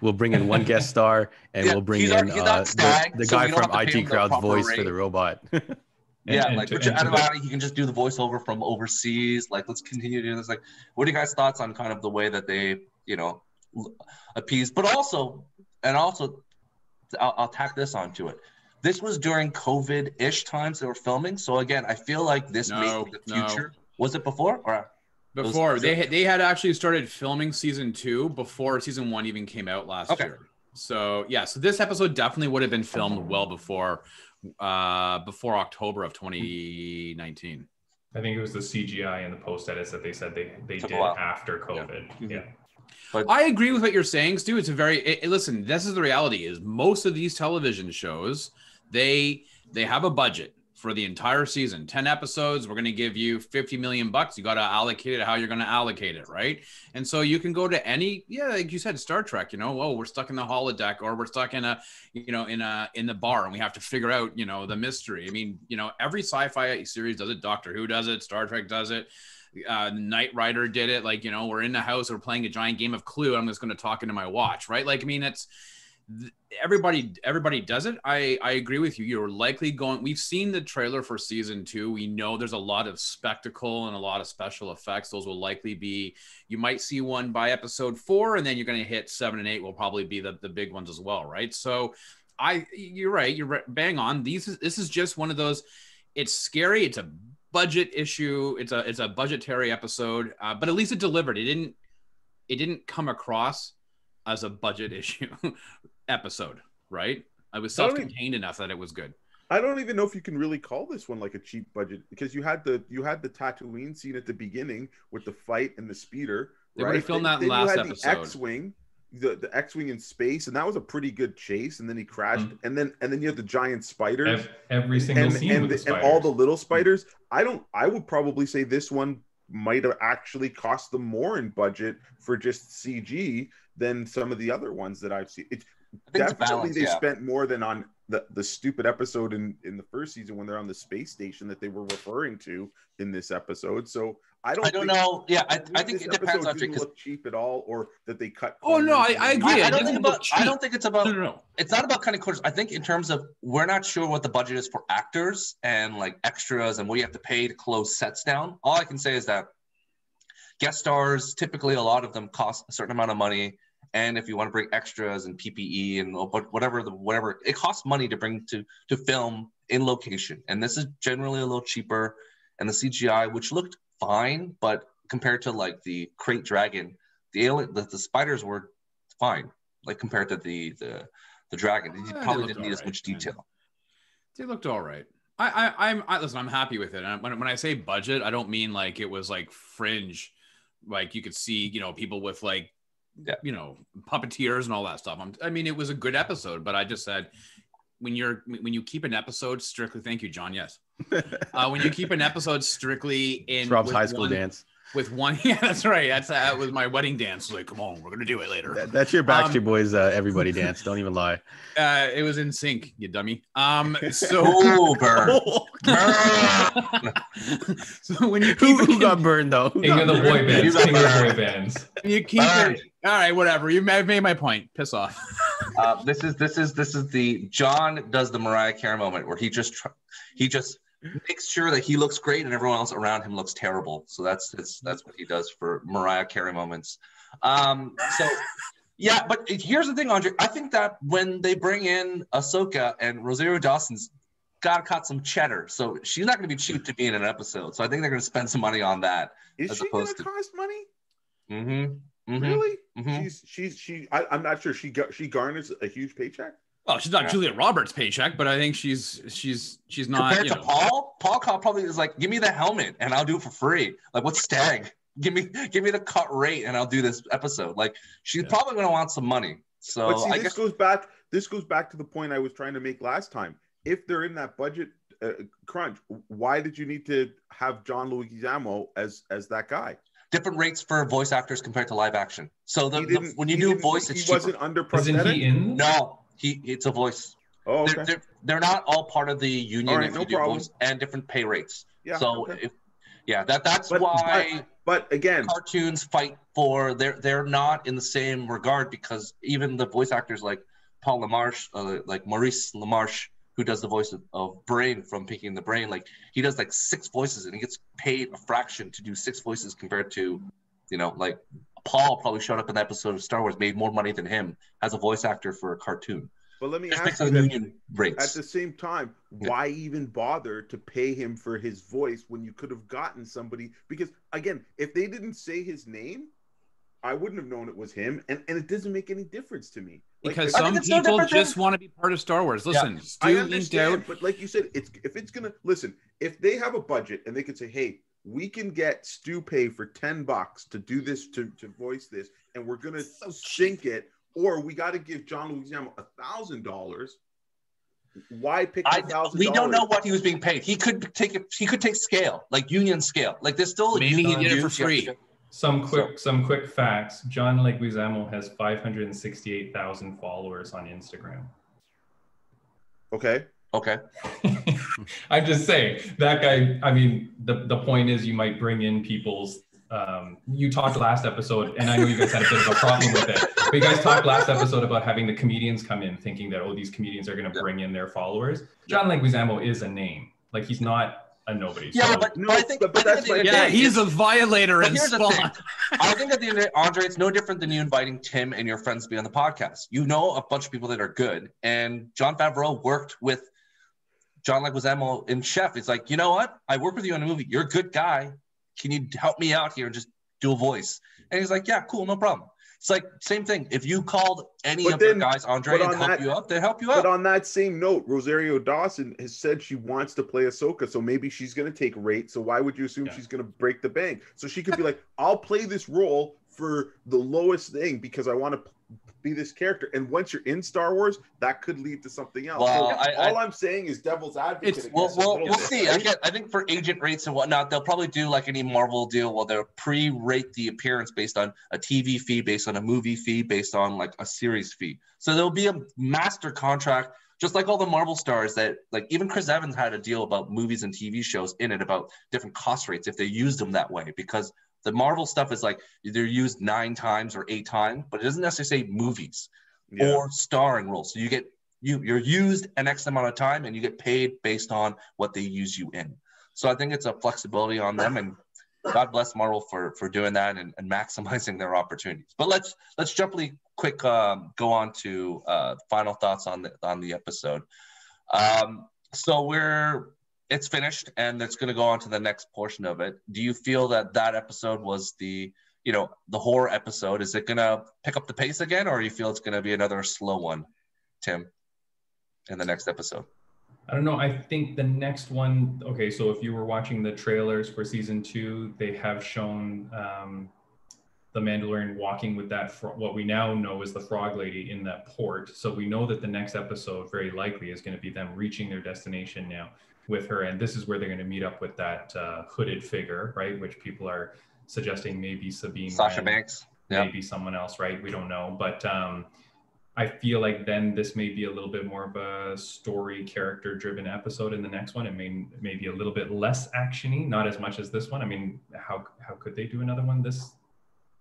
We'll bring in one guest star, and we'll bring in the guy from IT Crowd's voice rate for the robot. Richard Adamati, he can just do the voiceover from overseas. Like, let's continue doing this. Like, what are you guys' thoughts on kind of the way that they, you know, appease? But also, I'll tack this onto it. This was during COVID-ish times they were filming. So again, I feel like this made the future. Was it before or? Before they had actually started filming season 2 before season 1 even came out last year. So yeah, so this episode definitely would have been filmed well before October of 2019. I think it was the CGI and the post edits that they said they did after COVID. Yeah. But I agree with what you're saying, Stu. It's a listen, this is the reality is most of these television shows, they have a budget for the entire season, 10 episodes. We're going to give you $50 million. You got to allocate it how you're going to allocate it, right? And so you can go to any, like you said, Star Trek. You know, we're stuck in the holodeck, or we're stuck in in the bar, and we have to figure out, you know, the mystery. I mean, you know, every sci-fi series does it. Doctor Who does it. Star Trek does it. Knight Rider did it. Like, you know, we're in the house, we're playing a giant game of Clue. I'm just going to talk into my watch, right? Like, I mean, it's. Everybody does it. I agree with you. You're likely going. We've seen the trailer for season 2. We know there's a lot of spectacle and a lot of special effects. Those will likely be. You might see one by episode 4, and then you're going to hit 7 and 8. Will probably be the big ones as well, right? So, you're right. You're bang on. This is just one of those. It's scary. It's a budget issue. It's a budgetary episode, but at least it delivered. It didn't come across as a budget issue episode, right? I was self-contained enough that it was good. I don't even know if you can really call this one like a cheap budget, because you had the Tatooine scene at the beginning with the fight and the speeder. They would have filmed that in last episode. The X-wing, the X-wing in space, and that was a pretty good chase. And then he crashed, and then you have the giant spiders. Every single scene with the spiders. And all the little spiders. I would probably say this one might have actually cost them more in budget for just CG than some of the other ones that I've seen. Definitely they spent more than on the stupid episode in the first season when they're on the space station that they were referring to in this episode. So I don't know. Yeah, I think it depends on it look cheap at all, or that they cut. Oh no, I agree. I don't think it's about. No. It's not about cutting corners. I think in terms of, we're not sure what the budget is for actors and like extras and what you have to pay to close sets down. All I can say is that guest stars, typically a lot of them cost a certain amount of money. And if you want to bring extras and PPE and whatever, it costs money to bring to film in location. And this is generally a little cheaper. And the CGI, which looked fine, but compared to like the Crate Dragon, the spiders were fine. Like compared to the dragon, you probably didn't need as much detail. They looked all right. Listen, I'm happy with it. And when I say budget, I don't mean like it was like fringe, like you could see, you know, people with like, you know, puppeteers and all that stuff. I mean, it was a good episode, but I just said, when you keep an episode strictly, thank you, John. Yes. When you keep an episode strictly in Rob's high school dance with one. Yeah, that's right. That was my wedding dance. Like, come on, we're going to do it later. That's your Backstreet Boys. Everybody dance. Don't even lie. It was in sync, you dummy. So burn. So when you keep who got burned though? King of the boy bands. King of the boy bands. You keep it. All right, whatever. You made my point. Piss off. This is the John does the Mariah Carey moment where he just makes sure that he looks great and everyone else around him looks terrible. So that's what he does for Mariah Carey moments. So yeah, but here's the thing, Andre. I think that when they bring in Ahsoka and Rosario Dawson's got to cut some cheddar, so she's not going to be cheap to be in an episode. So I think they're going to spend some money on that. Is she going to cost money? Mm-hmm. Really? Mm-hmm. I'm not sure. She garners a huge paycheck. Well, she's not Julia Roberts' paycheck, but I think she's not. Compared to Paul probably is like, give me the helmet and I'll do it for free. Like, what's Stag? Give me the cut rate and I'll do this episode. Like, she's probably going to want some money. So but see, I this guess goes back. This goes back to the point I was trying to make last time. If they're in that budget crunch, why did you need to have John Leguizamo as that guy? different rates for voice actors compared to live action. So when you do voice, it's he wasn't cheaper. under prosthetic. Isn't he in? No, it's a voice. Oh, okay. They're not all part of the union. Right, if no you do problem. voice and different pay rates. Yeah. So okay. that's why. But again, cartoons fight for they're not in the same regard, because even the voice actors like Paul LaMarche, like Maurice LaMarche, who does the voice of Brain from Pinky and the Brain, like he does like 6 voices and he gets paid a fraction to do 6 voices compared to, like Paul probably showed up in the episode of Star Wars, made more money than him as a voice actor for a cartoon. But let me Just ask because you of that, union rates. at the same time, why even bother to pay him for his voice when you could have gotten somebody? Because again, if they didn't say his name, I wouldn't have known it was him, and it doesn't make any difference to me. Because some people just want to be part of Star Wars. Listen, I understand, but like you said, if they have a budget and they could say, hey, we can get Stu pay for $10 to do this, to voice this, and we're gonna sync it, or we got to give John Leguizamo $1,000. Why pick $1,000? We don't know what he was being paid. He could take it. He could take scale, like union scale. Like there's still maybe he did it for free. Some quick facts. John Leguizamo has 568,000 followers on Instagram. Okay. I'm just saying that guy. I mean, the point is, you might bring in people's. You talked last episode, and I know you guys had a bit of a problem with it. But you guys talked last episode about having the comedians come in, thinking that these comedians are going to bring in their followers. John Leguizamo is a name. Like he's not a nobody. Yeah, so, but I think that's he's a violator and Spawn. I think at the end of the day, Andre, it's no different than you inviting Tim and your friends to be on the podcast. You know a bunch of people that are good, and Jon Favreau worked with John Leguizamo in Chef. It's like, you know what? I work with you on a movie. You're a good guy. Can you help me out here and just do a voice? And he's like, yeah, cool, no problem. It's like same thing. If you called any of the guys, Andre, and help you out, they help you out. But on that same note, Rosario Dawson has said she wants to play Ahsoka, so maybe she's going to take rate. So why would you assume she's going to break the bank? So she could be like, I'll play this role for the lowest thing because I want to be this character. And once you're in Star Wars, that could lead to something else. Well, so all I'm saying is devil's advocate. We'll see. Right? I think for agent rates and whatnot, they'll probably do like any Marvel deal where they'll pre-rate the appearance based on a TV fee, based on a movie fee, based on like a series fee. So there'll be a master contract, just like all the Marvel stars that, like even Chris Evans had a deal about movies and TV shows in it about different cost rates if they used them that way, because the Marvel stuff is like they're used 9 times or 8 times, but it doesn't necessarily say movies or starring roles. So you're used an X amount of time and you get paid based on what they use you in. So I think it's a flexibility on them, and God bless Marvel for doing that and maximizing their opportunities. But let's jump really quick, go on to final thoughts on the episode. So it's finished and it's going to go on to the next portion of it. Do you feel that episode was the horror episode? Is it going to pick up the pace again, or you feel it's going to be another slow one, Tim, in the next episode? I don't know. I think the next one, okay, so if you were watching the trailers for season 2, they have shown the Mandalorian walking with that, what we now know is the frog lady in that port. So we know that the next episode very likely is going to be them reaching their destination now with her. And this is where they're going to meet up with that hooded figure, right? Which people are suggesting maybe Sabine. Sasha Banks. Yeah. Maybe someone else, right? We don't know. But I feel like then this may be a little bit more of a story character driven episode in the next one. It may be a little bit less actiony, not as much as this one. I mean, how could they do another one this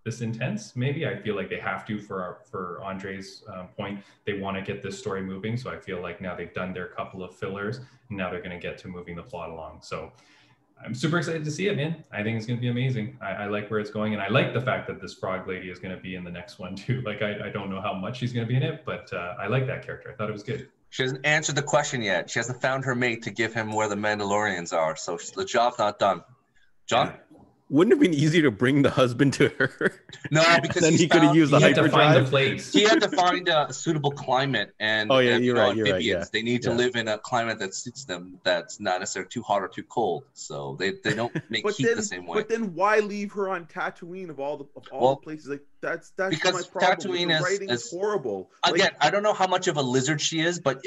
this intense. Maybe I feel like they have to for Andre's point. They want to get this story moving. So I feel like now they've done their couple of fillers, and now they're going to get to moving the plot along. So I'm super excited to see it, man. I think it's going to be amazing. I like where it's going. And I like the fact that this frog lady is going to be in the next one too. Like, I don't know how much she's going to be in it, but I like that character. I thought it was good. She hasn't answered the question yet. She hasn't found her mate to give him where the Mandalorians are. So the job's not done. John? Yeah. Wouldn't it have been easier to bring the husband to her? No, because then he could have used the He had to find the hyperdrive. place. he had to find a suitable climate, and Oh, yeah, and, you're right, amphibians. yeah. They need to Yeah. live in a climate that suits them. That's not necessarily too hot or too cold. So they don't make But heat then, the same way. but then why leave her on Tatooine of all Well, the places? Like that's because my problem. Tatooine the is- writing is- is horrible. Again, I don't know how much of a lizard she is, but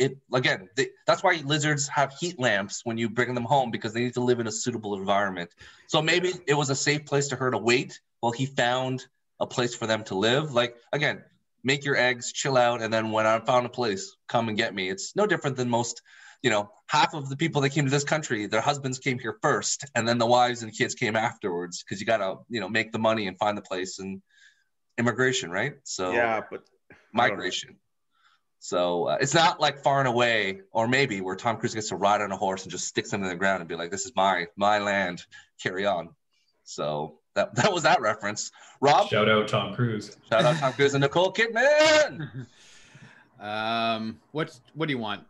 that's why lizards have heat lamps when you bring them home, because they need to live in a suitable environment. So maybe it was a safe place to her to wait while he found a place for them to live. Like, again, make your eggs, chill out, and then when I found a place, come and get me. It's no different than most, half of the people that came to this country, their husbands came here first, and then the wives and kids came afterwards, because you got to, make the money and find the place, and immigration, right? So Yeah, but migration. So it's not like Far and Away, or maybe where Tom Cruise gets to ride on a horse and just sticks them in the ground and be like, "This is my land. Carry on." So that was that reference. Rob, Shout out Tom Cruise. shout out Tom Cruise and Nicole Kidman. What do you want?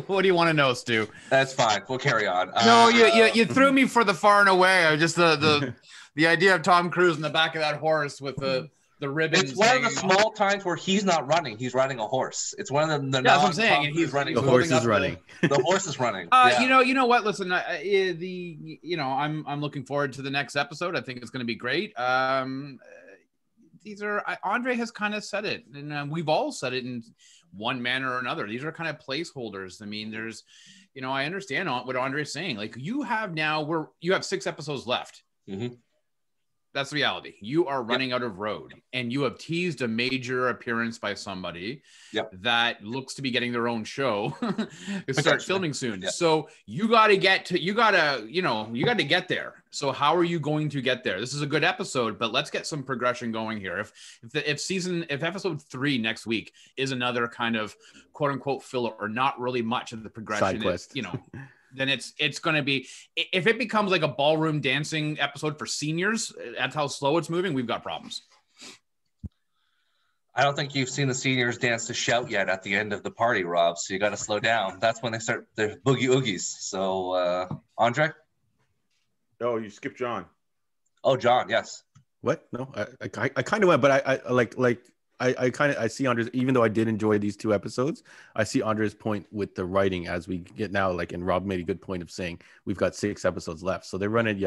What do you want to know, Stu? That's fine. We'll carry on. No, you threw me for the Far and Away. I just the idea of Tom Cruise in the back of that horse with the ribbons. It's one of the hanging off. small times where he's not running; he's riding a horse. It's one of the Yeah, that's what I'm saying. And he's running. The holding horse up is running. The horse is running. You know what? Listen, I'm looking forward to the next episode. I think it's going to be great. These are Andre has kind of said it, and we've all said it in one manner or another. These are kind of placeholders. I mean, there's, I understand what Andre's saying. Like, you have 6 episodes left. Mm-hmm. That's the reality. You are running out of road, and you have teased a major appearance by somebody that looks to be getting their own show to start filming soon. Yep. So you got to get there. So how are you going to get there? This is a good episode, but let's get some progression going here. If episode 3 next week is another kind of quote unquote filler or not really much of the progression, Side quest. then it's going to be, if it becomes like a ballroom dancing episode for seniors, that's how slow it's moving, we've got problems. I don't think you've seen the seniors dance to Shout yet at the end of the party, Rob. So you got to slow down. That's when they start their boogie oogies. So, Andre? Oh, you skipped John. Oh, John, yes. What? No, I kind of went, but I see Andre's, even though I did enjoy these 2 episodes, I see Andre's point with the writing as we get now, and Rob made a good point of saying we've got 6 episodes left. So they're running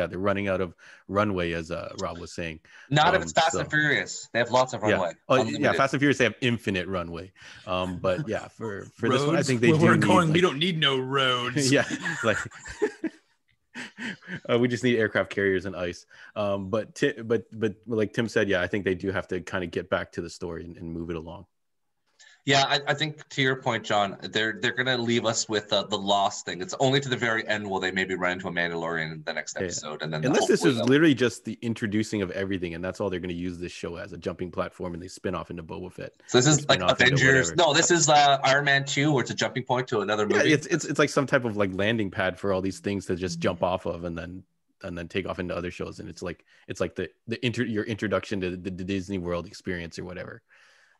out of runway, as Rob was saying. Not if it's Fast and Furious. They have lots of runway. Yeah. Oh, yeah, Fast and Furious, they have infinite runway. But yeah, for this one, I think they where do we're need, going, we don't need no roads. yeah, we just need aircraft carriers and ice. But like Tim said, yeah, I think they do have to kind of get back to the story and move it along. Yeah, I think to your point, John, they're going to leave us with the lost thing. It's only to the very end will they maybe run into a Mandalorian in the next episode, and then unless this is literally just the introducing of everything, and that's all they're going to use this show as, a jumping platform, and they spin off into Boba Fett. So this is like Avengers. No, this is Iron Man 2, where it's a jumping point to another movie. Yeah, it's like some type of like landing pad for all these things to just jump off of, and then take off into other shows, and it's like your introduction to the Disney World experience or whatever.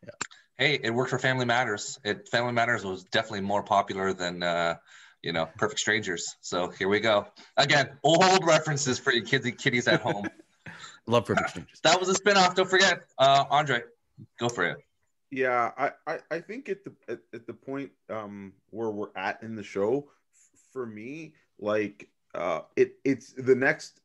Yeah. Hey, it worked for Family Matters. Family Matters was definitely more popular than Perfect Strangers. So here we go. Again, old references for you kiddies at home. Love Perfect Strangers. That was a spinoff. Don't forget. Andre, go for it. Yeah, I think at the point where we're at in the show, for me, like it's the next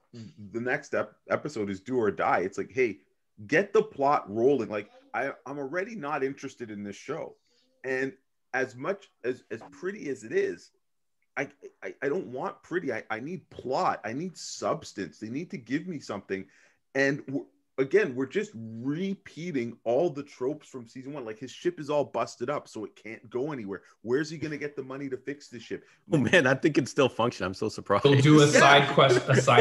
episode is do or die. It's like, hey, get the plot rolling. Like I'm already not interested in this show, and as much as pretty as it is, I don't want pretty. I need plot. I need substance. They need to give me something, and again, we're just repeating all the tropes from season 1. Like his ship is all busted up, so it can't go anywhere. Where's he going to get the money to fix the ship? Oh man, I think it still function. I'm so surprised. He'll do a side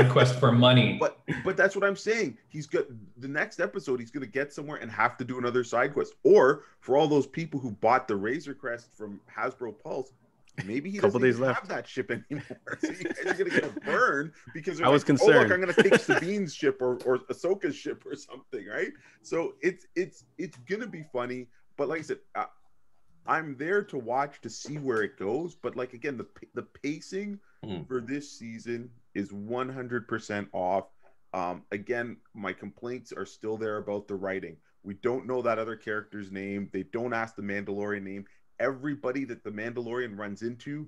quest for money. But that's what I'm saying. He's got the next episode. He's going to get somewhere and have to do another side quest. Or for all those people who bought the Razor Crest from Hasbro Pulse, maybe he doesn't even have that ship anymore. So you guys are going to get a burn because I was concerned. Oh, look, I'm going to take Sabine's ship or Ahsoka's ship or something, right? So it's going to be funny. But like I said, I'm there to watch to see where it goes. But like again, the pacing for this season is 100% off. Again, my complaints are still there about the writing. We don't know that other character's name. They don't ask the Mandalorian name. Everybody that the Mandalorian runs into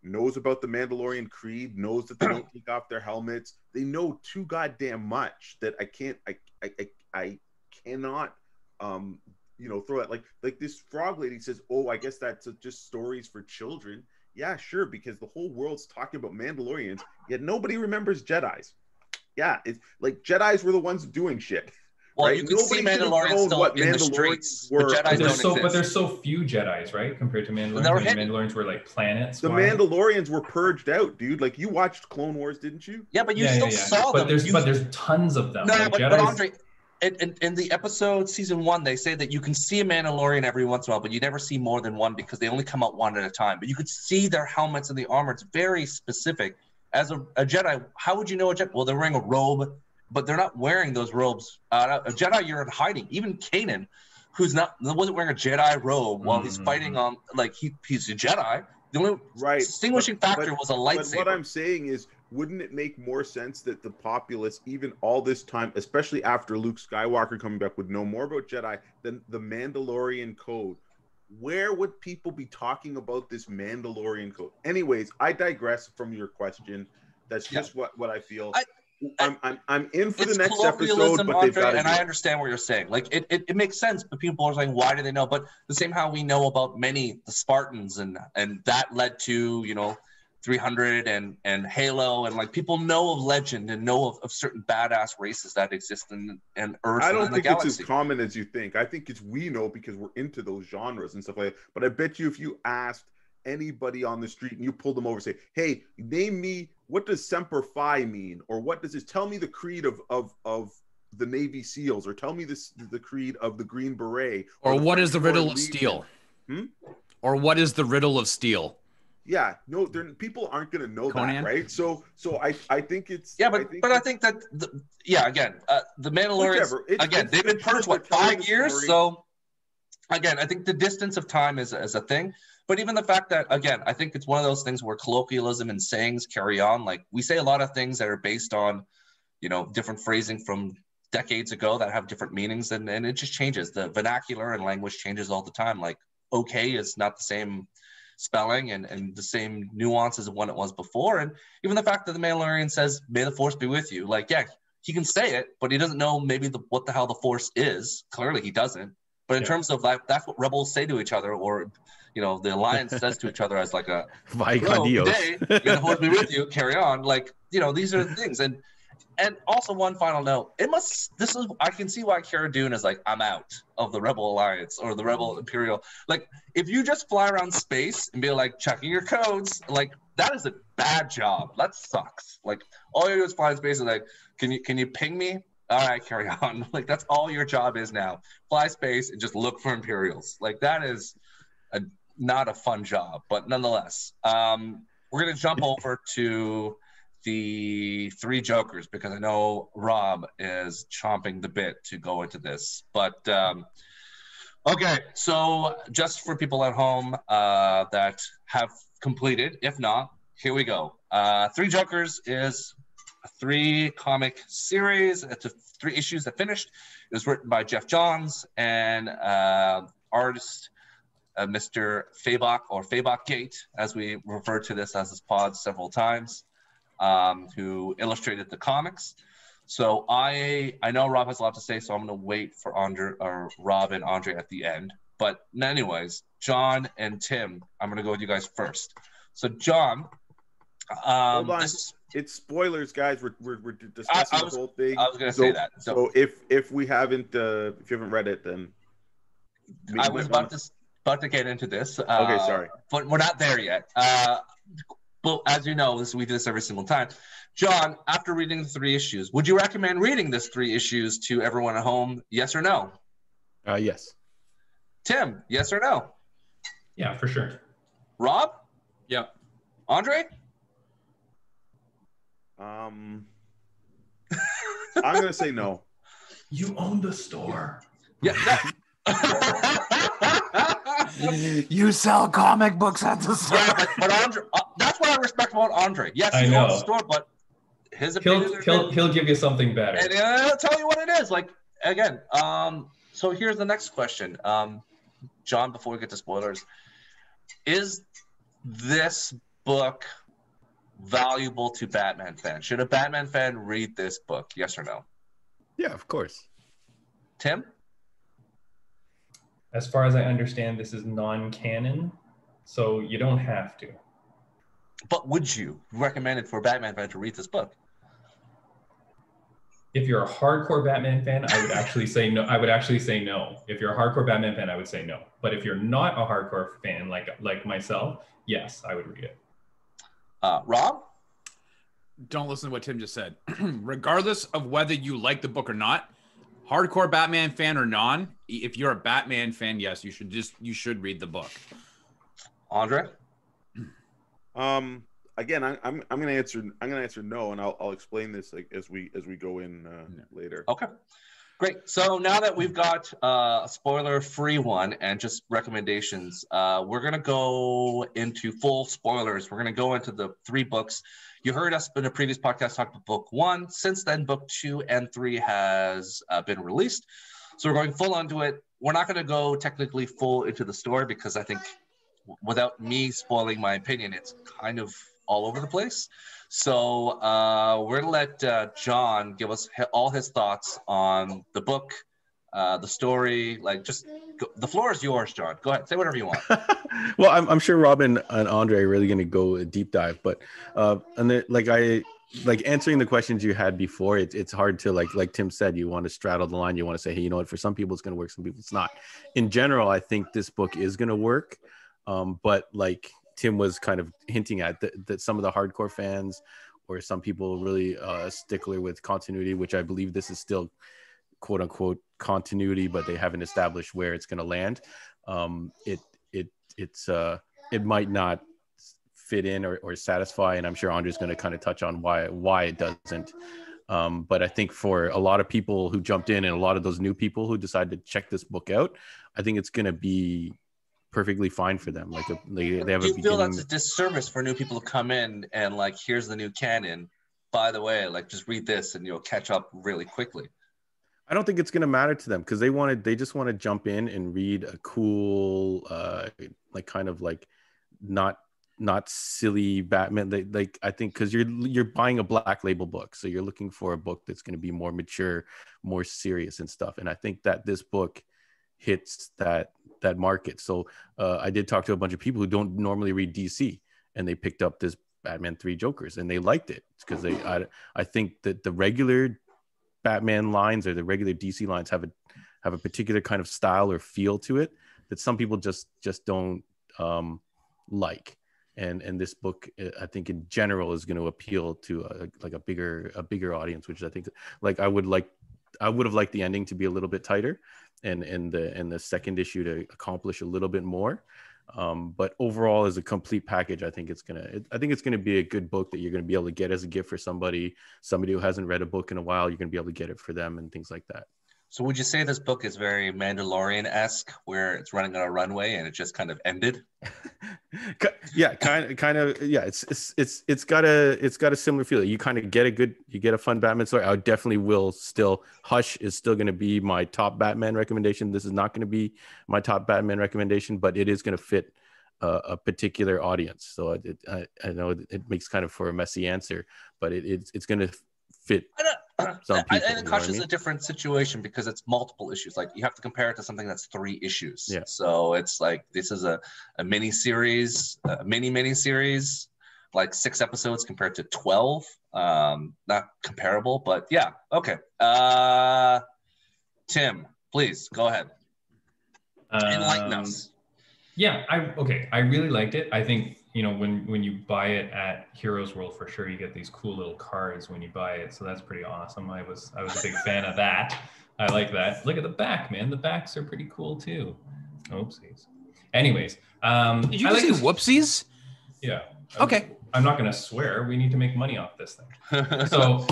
knows about the Mandalorian creed, knows that they don't take off their helmets. They know too goddamn much that I cannot throw that. Like this frog lady says, oh, I guess that's just stories for children. Yeah, sure, because the whole world's talking about Mandalorians, yet nobody remembers Jedis. Yeah, it's like Jedis were the ones doing shit. Well, right? you can see Mandalorians still in the streets, but Jedis don't exist. But there's so few Jedis, right? Compared to Mandalorians. Mandalorians were like planets. The Mandalorians were purged out, dude. Like you watched Clone Wars, didn't you? Yeah, but you still saw them. But there's tons of them. No, like, but Andre, in the episode season 1, they say that you can see a Mandalorian every once in a while, but you never see more than one because they only come out one at a time. But you could see their helmets and the armor. It's very specific. As a Jedi, how would you know a Jedi? Well, they're wearing a robe, but they're not wearing those robes. A Jedi, you're in hiding. Even Kanan, wasn't wearing a Jedi robe while he's fighting on, like he's a Jedi. The only distinguishing factor was a lightsaber. But what I'm saying is, wouldn't it make more sense that the populace, even all this time, especially after Luke Skywalker coming back, would know more about Jedi than the Mandalorian code? Where would people be talking about this Mandalorian code? Anyways, I digress from your question. That's just what I feel. I'm in for the next episode, but they've got to. And I understand what you're saying. Like it makes sense, but people are saying, why do they know? But the same how we know about the Spartans and that led to 300 and Halo, and like people know of legend and know of certain badass races that exist in Earth. I don't think it's as common as you think. I think we know because we're into those genres and stuff like that. But I bet you if you asked anybody on the street and you pulled them over and say, hey, name me, what does Semper Fi mean? Or what does this? Tell me the creed of the Navy SEALs, or tell me the creed of the Green Beret. Or what is the riddle of steel? Or what is the riddle of steel? Yeah, no, people aren't going to know that, right? So I think it's but I think that the Mandalorians they've been purged 5 years, so again I think the distance of time is a thing. But even the fact that, again, I think it's one of those things where colloquialism and sayings carry on. Like we say a lot of things that are based on, different phrasing from decades ago that have different meanings, and it just changes. The vernacular and language changes all the time. Like okay is not the same spelling and the same nuances of when it was before. And even the fact that the Mandalorian says, may the force be with you. Like, yeah, he can say it, but he doesn't know maybe what the hell the force is. Clearly he doesn't. But in terms of like, that's what rebels say to each other, or the Alliance says to each other as like a today, may the force be with you, carry on. Like, these are the things. And also one final note, I can see why Cara Dune is like, I'm out of the Rebel Alliance or the Rebel Imperial. Like, if you just fly around space and be like checking your codes, like that is a bad job. That sucks. Like all you do is fly in space and like, can you ping me? All right, carry on. Like that's all your job is now. Fly space and just look for Imperials. Like that is not a fun job, but nonetheless, we're gonna jump over to the three Jokers because I know Rob is chomping the bit to go into this. But okay, so just for people at home that have completed, if not, here we go. Three Jokers is a 3-comic series. It's 3 issues that finished. It was written by Geoff Johns and artist Mr. Fabok, or Fabok Gate, as we refer to this as this pod several times, who illustrated the comics. So I know Rob has a lot to say, so I'm going to wait for Rob and Andre at the end. But anyways, John and Tim, I'm going to go with you guys first. So John, Hold on. This is, It's spoilers, guys. We're discussing the whole thing. I was going to say that. So if we haven't if you haven't read it, then I was about to get into this. Okay, sorry, but we're not there yet. But as you know, we do this every single time. John, after reading the 3 issues, would you recommend reading this 3 issues to everyone at home? Yes or no? Yes. Tim, yes or no? Yeah, for sure. Rob? Yep. Andre? I'm gonna say no. You own the store. Yeah. You sell comic books at the store. Yeah, but Andre, that's what I respect about Andre. Yes, he owns the store, but his opinion. He'll give you something better. And I'll tell you what it is. Like again, so here's the next question. John, before we get to spoilers, is this book valuable to Batman fans? Should a Batman fan read this book? Yes or no? Yeah, of course. Tim? As far as I understand, this is non-canon, so you don't have to. But would you recommend it for a Batman fan to read this book? If you're a hardcore Batman fan, I would actually say no. If you're a hardcore Batman fan, I would say no. But if you're not a hardcore fan like myself, yes, I would read it. Rob? Don't listen to what Tim just said. Regardless of whether you like the book or not, hardcore Batman fan or non, if you're a Batman fan, yes, you should read the book. Andre? Again, I'm gonna answer no, and I'll explain this as we go in later. Okay, great. So now that we've got a spoiler-free one and just recommendations, we're gonna go into full spoilers. We're gonna go into the 3 books. You heard us in a previous podcast talk about book 1. Since then, book 2 and 3 has been released. So we're going full onto it. We're not going to go technically full into the story because I think without me spoiling my opinion, it's kind of all over the place. So we're going to let John give us all his thoughts on the book, the story. The floor is yours, John. Go ahead. Say whatever you want. Well, I'm sure Robin and Andre are really going to go a deep dive, but answering the questions you had before, it's hard to like Tim said, you want to straddle the line. You want to say, hey, you know what? For some people it's going to work, some people it's not. In general, I think this book is going to work, but like Tim was kind of hinting at that some of the hardcore fans or some people really a stickler with continuity, which I believe this is still quote unquote continuity, but they haven't established where it's going to land. It might not fit in or satisfy, and I'm sure Andre's going to kind of touch on why it doesn't. But I think for a lot of people who jumped in and a lot of those new people who decided to check this book out, I think it's going to be perfectly fine for them. They have Do you feel that's a disservice for new people to come in and here's the new canon, by the way, just read this and you'll catch up really quickly? I don't think it's going to matter to them because they just want to jump in and read a cool not silly Batman. I think because you're buying a Black Label book, so you're looking for a book that's going to be more mature, more serious and stuff. And I think that this book hits that market. So I did talk to a bunch of people who don't normally read DC, and they picked up this Batman 3 Jokers and they liked it because I think that the regular Batman lines or the regular DC lines have a particular kind of style or feel to it that some people just don't like. And this book, I think in general, is going to appeal to a bigger audience, which I think I would have liked the ending to be a little bit tighter, and the second issue to accomplish a little bit more. But overall, as a complete package, I think it's gonna be a good book that you're gonna be able to get as a gift for somebody who hasn't read a book in a while. You're gonna be able to get it for them and things like that. So would you say this book is very Mandalorian-esque, where it's running on a runway and it just kind of ended? Yeah, kind of. Yeah, it's got a similar feel. You kind of get a fun Batman story. I definitely will still. Hush is still going to be my top Batman recommendation. This is not going to be my top Batman recommendation, but it is going to fit a particular audience. So I know it makes kind of for a messy answer, but it's going to fit. Some people, and Hush is a different situation because it's multiple issues. You have to compare it to something that's 3 issues. Yeah. So it's this is a mini series, mini series, like 6 episodes compared to 12. Not comparable, but yeah. Okay. Tim, please go ahead. Enlighten us. Yeah, I really liked it. I think, you know, when you buy it at Heroes World, for sure, you get these cool little cards when you buy it. So that's pretty awesome. I was a big fan of that. I like that. Look at the back, man. The backs are pretty cool too. Oopsies. Anyways, did you just say whoopsies? Yeah. Okay. I'm not going to swear. We need to make money off this thing. So,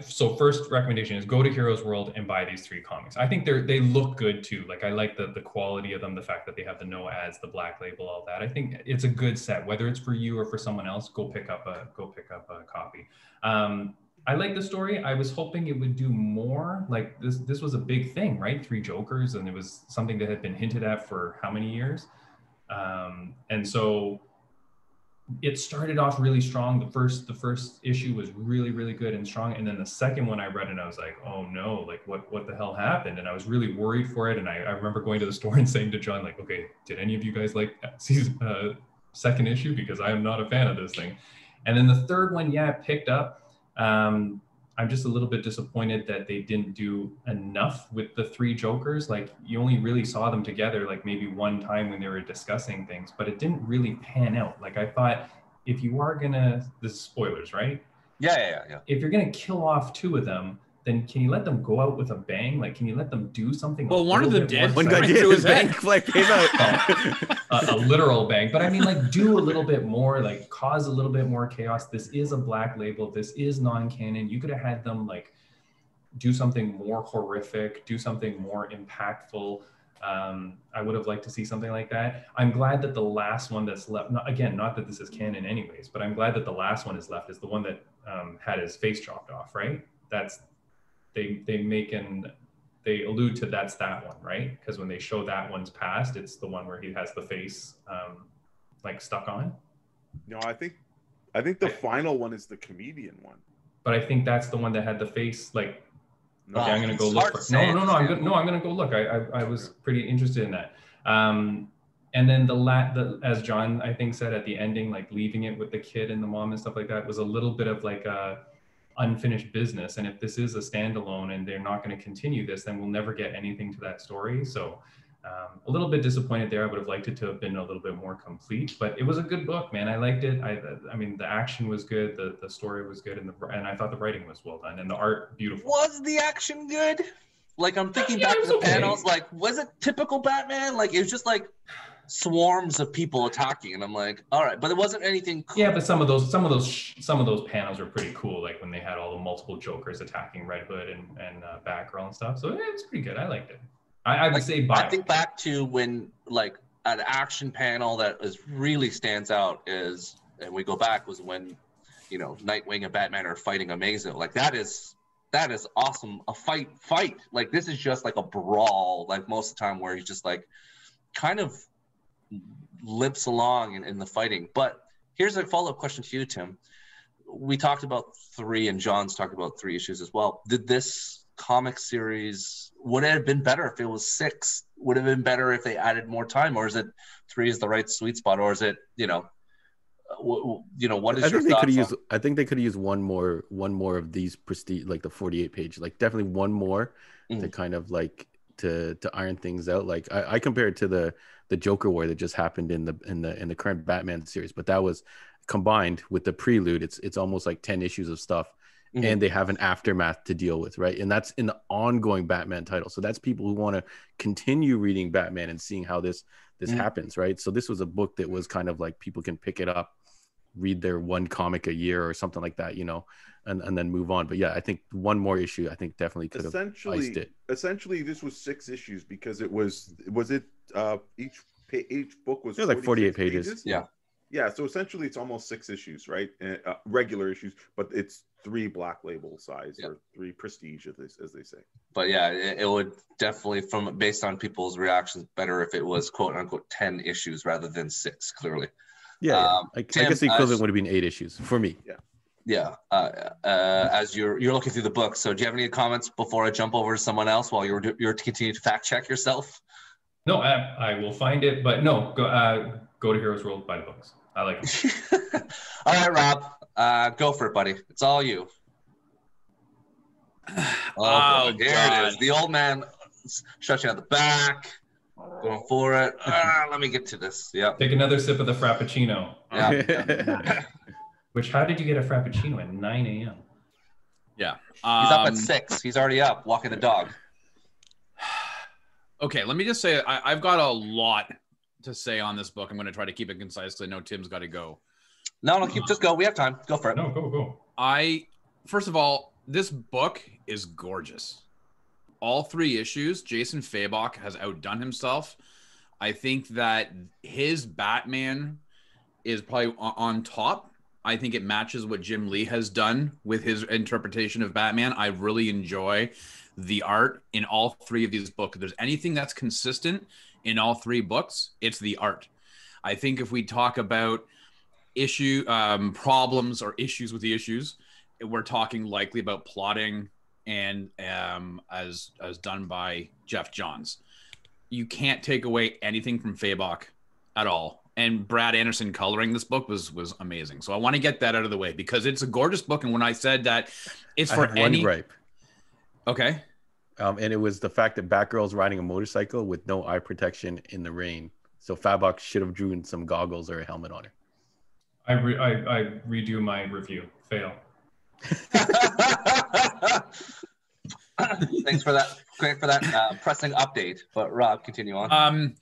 so first recommendation is go to Heroes World and buy these 3 comics. I think they look good too. Like, I like the quality of them, the fact that they have the no ads, the black label, all that. I think it's a good set, whether it's for you or for someone else. Go pick up a copy. I like the story. I was hoping it would do more. Like, this was a big thing, right? 3 Jokers, and it was something that had been hinted at for how many years? And so it started off really strong. The first issue was really, really good and strong. And then the second one I read, and I was like, oh no, like what the hell happened? And I was really worried for it. And I remember going to the store and saying to John, like, okay, did any of you guys like second issue? Because I am not a fan of this thing. And then the third one, yeah, it picked up. I'm just a little bit disappointed that they didn't do enough with the 3 Jokers. Like, you only really saw them together like maybe one time when they were discussing things, but it didn't really pan out. Like, I thought, if you are gonna, this is spoilers, right? Yeah. If you're gonna kill off 2 of them, then can you let them go out with a bang? Like, can you let them do something? Well, one of them did. One guy did. His bank like came out. A literal bang. But I mean, like, do a little bit more, like, cause a little bit more chaos. This is a black label. This is non-canon. You could have had them, like, do something more horrific, do something more impactful. I would have liked to see something like that. I'm glad that the last one that's left, not that this is canon anyways, but I'm glad that the last one is left, is the one that had his face chopped off, right? That's, they allude to that one, right? Because when they show that one's past, it's the one where he has the face like stuck on. No, I think the final one is the comedian one. But I think that's the one that had the face like. No, okay, I'm gonna go look for. No. I'm gonna go look. I was pretty interested in that. And then the as John I think said at the ending, like leaving it with the kid and the mom and stuff like that, was a little bit of like a unfinished business. And if this is a standalone and they're not going to continue this, then we'll never get anything to that story. So a little bit disappointed there. I would have liked it to have been a little bit more complete, but it was a good book, man. I liked it. I mean, the action was good, the story was good, and I thought the writing was well done, and the art beautiful. Was the action good? Like, I'm thinking back to the panels, like, was it typical Batman? Like, it was just like swarms of people attacking, and I'm like, all right, but it wasn't anything cool. Yeah, but some of those panels were pretty cool, like when they had all the multiple Jokers attacking Red Hood and Batgirl and stuff. So yeah, it was pretty good. I liked it. I would say I think back to when, like, an action panel that really stands out is, and we go back, was when, you know, Nightwing and Batman are fighting Amazo. Like, that is awesome. A fight. Like, this is just like a brawl, like most of the time, where he's just like kind of limps along in the fighting. But here's a follow-up question to you, Tim. We talked about 3, and John's talked about 3 issues as well. Did this comic series, would it have been better if it was 6? Would it have been better if they added more time, or is it 3 is the right sweet spot, or is it, what is your thoughts? I think they could have used one more of these prestige, like the 48 page, like definitely one more to kind of like to iron things out. Like I compare it to the Joker War that just happened in the current Batman series, but that was combined with the prelude. It's almost like 10 issues of stuff. And they have an aftermath to deal with, right? And that's in the ongoing Batman title. So that's people who want to continue reading Batman and seeing how this happens, right? So this was a book that was kind of like people can pick it up, read their one comic a year or something like that, and then move on. But yeah, I think one more issue, I think definitely could have iced it. Essentially, this was 6 issues because it was each book was like 48 pages. Yeah, so essentially it's almost 6 issues, right? Regular issues, but it's 3 black label size or 3 prestige, as they say. But yeah, it would definitely, based on people's reactions, better if it was quote unquote 10 issues rather than 6. Clearly, I guess the equivalent would have been 8 issues for me. Yeah. As you're looking through the book, so do you have any comments before I jump over to someone else while you're continuing to fact check yourself? No, I will find it, but no, go to Heroes World, buy the books. I like him. All right, Rob, go for it, buddy. It's all you. Oh, Here God. it is. The old man stretching out the back, going for it. Let me get to this. Yep. Take another sip of the Frappuccino. Yeah. Which, how did you get a Frappuccino at 9 a.m.? Yeah. He's up at 6. He's already up walking the dog. Okay, let me just say I've got a lot to say on this book. I'm going to try to keep it concise because I know Tim's got to go. No, just go. We have time. Go for it. No, go. First of all, this book is gorgeous. All 3 issues, Jason Fabok has outdone himself. I think that his Batman is probably on top. I think it matches what Jim Lee has done with his interpretation of Batman. I really enjoy the art in all 3 of these books. If there's anything that's consistent in all 3 books, it's the art. I think if we talk about problems or issues with the issues, we're talking likely about plotting and as done by Geoff Johns. You can't take away anything from Fabok at all. And Brad Anderson coloring this book was amazing. So I want to get that out of the way because it's a gorgeous book. And when I said that it's for any... one gripe. Okay. And it was the fact that Batgirl's riding a motorcycle with no eye protection in the rain. So Fabok should have drew some goggles or a helmet on her. I redo my review. Fail. Thanks for that. Great for that pressing update. But Rob, continue on.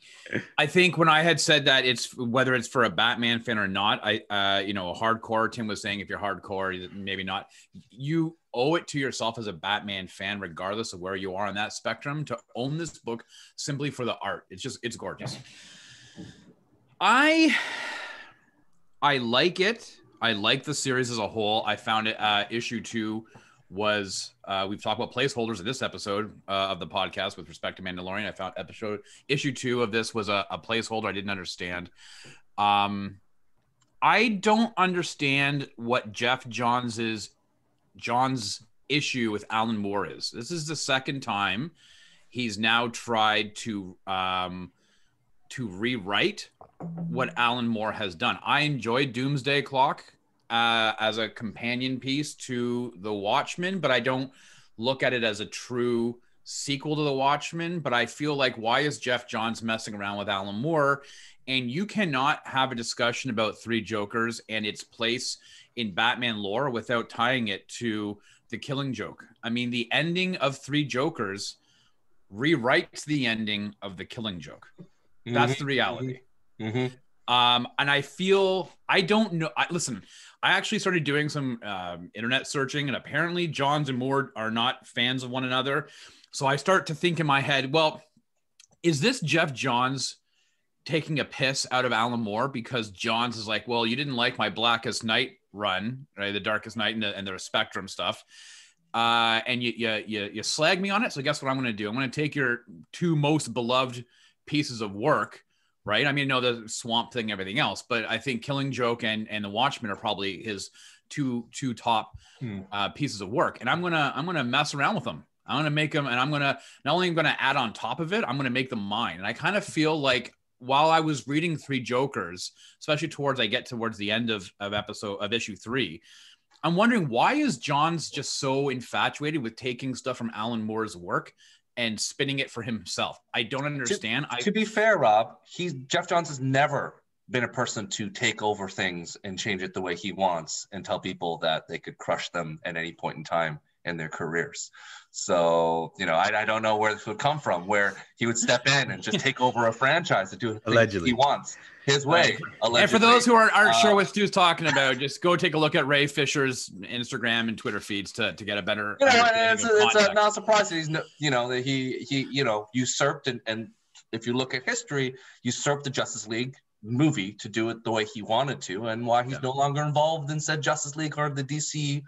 I think when I had said that it's whether it's for a Batman fan or not, hardcore. Tim was saying if you're hardcore, maybe not. You owe it to yourself as a Batman fan, regardless of where you are on that spectrum, to own this book simply for the art. It's gorgeous. I like it. I like the series as a whole. I found it issue 2 was we've talked about placeholders in this episode of the podcast with respect to Mandalorian. I found issue 2 of this was a placeholder I didn't understand. I don't understand what Geoff Johns' issue with Alan Moore is. This is the second time he's now tried to rewrite what Alan Moore has done. I enjoyed Doomsday Clock as a companion piece to The Watchmen, but I don't look at it as a true sequel to The Watchmen. But I feel like, why is Geoff Johns messing around with Alan Moore? And you cannot have a discussion about Three Jokers and its place in Batman lore without tying it to The Killing Joke. I mean, the ending of Three Jokers rewrites the ending of The Killing Joke. That's the reality. Mm-hmm. And I feel, I don't know. Listen, I actually started doing some internet searching, and apparently Johns and Moore are not fans of one another. So I start to think in my head, well, is this Geoff Johns taking a piss out of Alan Moore because Johns is like, well, you didn't like my Blackest Night run, right? The Darkest Night and the Spectrum stuff. And you slag me on it. So guess what I'm going to do? I'm going to take your 2 most beloved pieces of work, right? I mean, no, the Swamp Thing, everything else, but I think Killing Joke and The Watchmen are probably his two top pieces of work. And I'm gonna mess around with them. I'm gonna make them, and I'm gonna not only gonna add on top of it, I'm gonna make them mine. And I kind of feel like while I was reading Three Jokers, especially towards the end of issue 3, I'm wondering, why is Johns just so infatuated with taking stuff from Alan Moore's work and spinning it for himself? I don't understand. To be fair, Rob, Geoff Johns has never been a person to take over things and change it the way he wants and tell people that they could crush them at any point in time in their careers. So, I don't know where this would come from, where he would step in and just take over a franchise and do it allegedly he wants his way. Allegedly. And for those who aren't sure what Stu's talking about, just go take a look at Ray Fisher's Instagram and Twitter feeds to get a better. It's not surprising. That he usurped and if you look at history, usurped the Justice League movie to do it the way he wanted to, and why he's no longer involved in said Justice League or the DC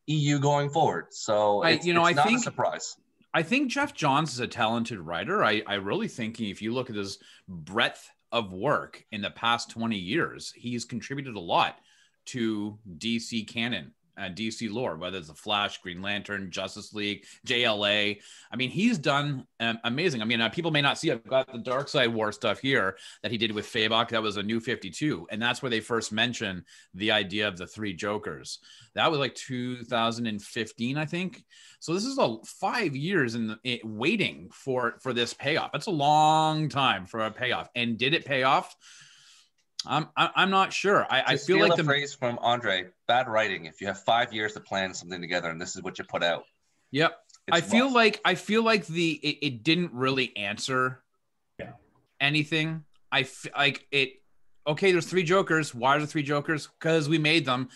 EU going forward. So it's not a surprise. I think Geoff Johns is a talented writer. I really think if you look at his breadth of work in the past 20 years, he's contributed a lot to DC canon DC lore, whether it's the Flash, Green Lantern, Justice League, JLA. I mean, he's done amazing. I mean, people may not see, I've got the Dark Side War stuff here that he did with Fabok. That was a New 52. And that's where they first mentioned the idea of the 3 Jokers. That was like 2015, I think. So this is 5 years in waiting for this payoff. That's a long time for a payoff. And did it pay off? I'm not sure. I feel like the phrase from Andre, bad writing. If you have 5 years to plan something together and this is what you put out. Yep. I feel like it didn't really answer anything. Okay, there's 3 Jokers. Why are there 3 Jokers? Because we made them.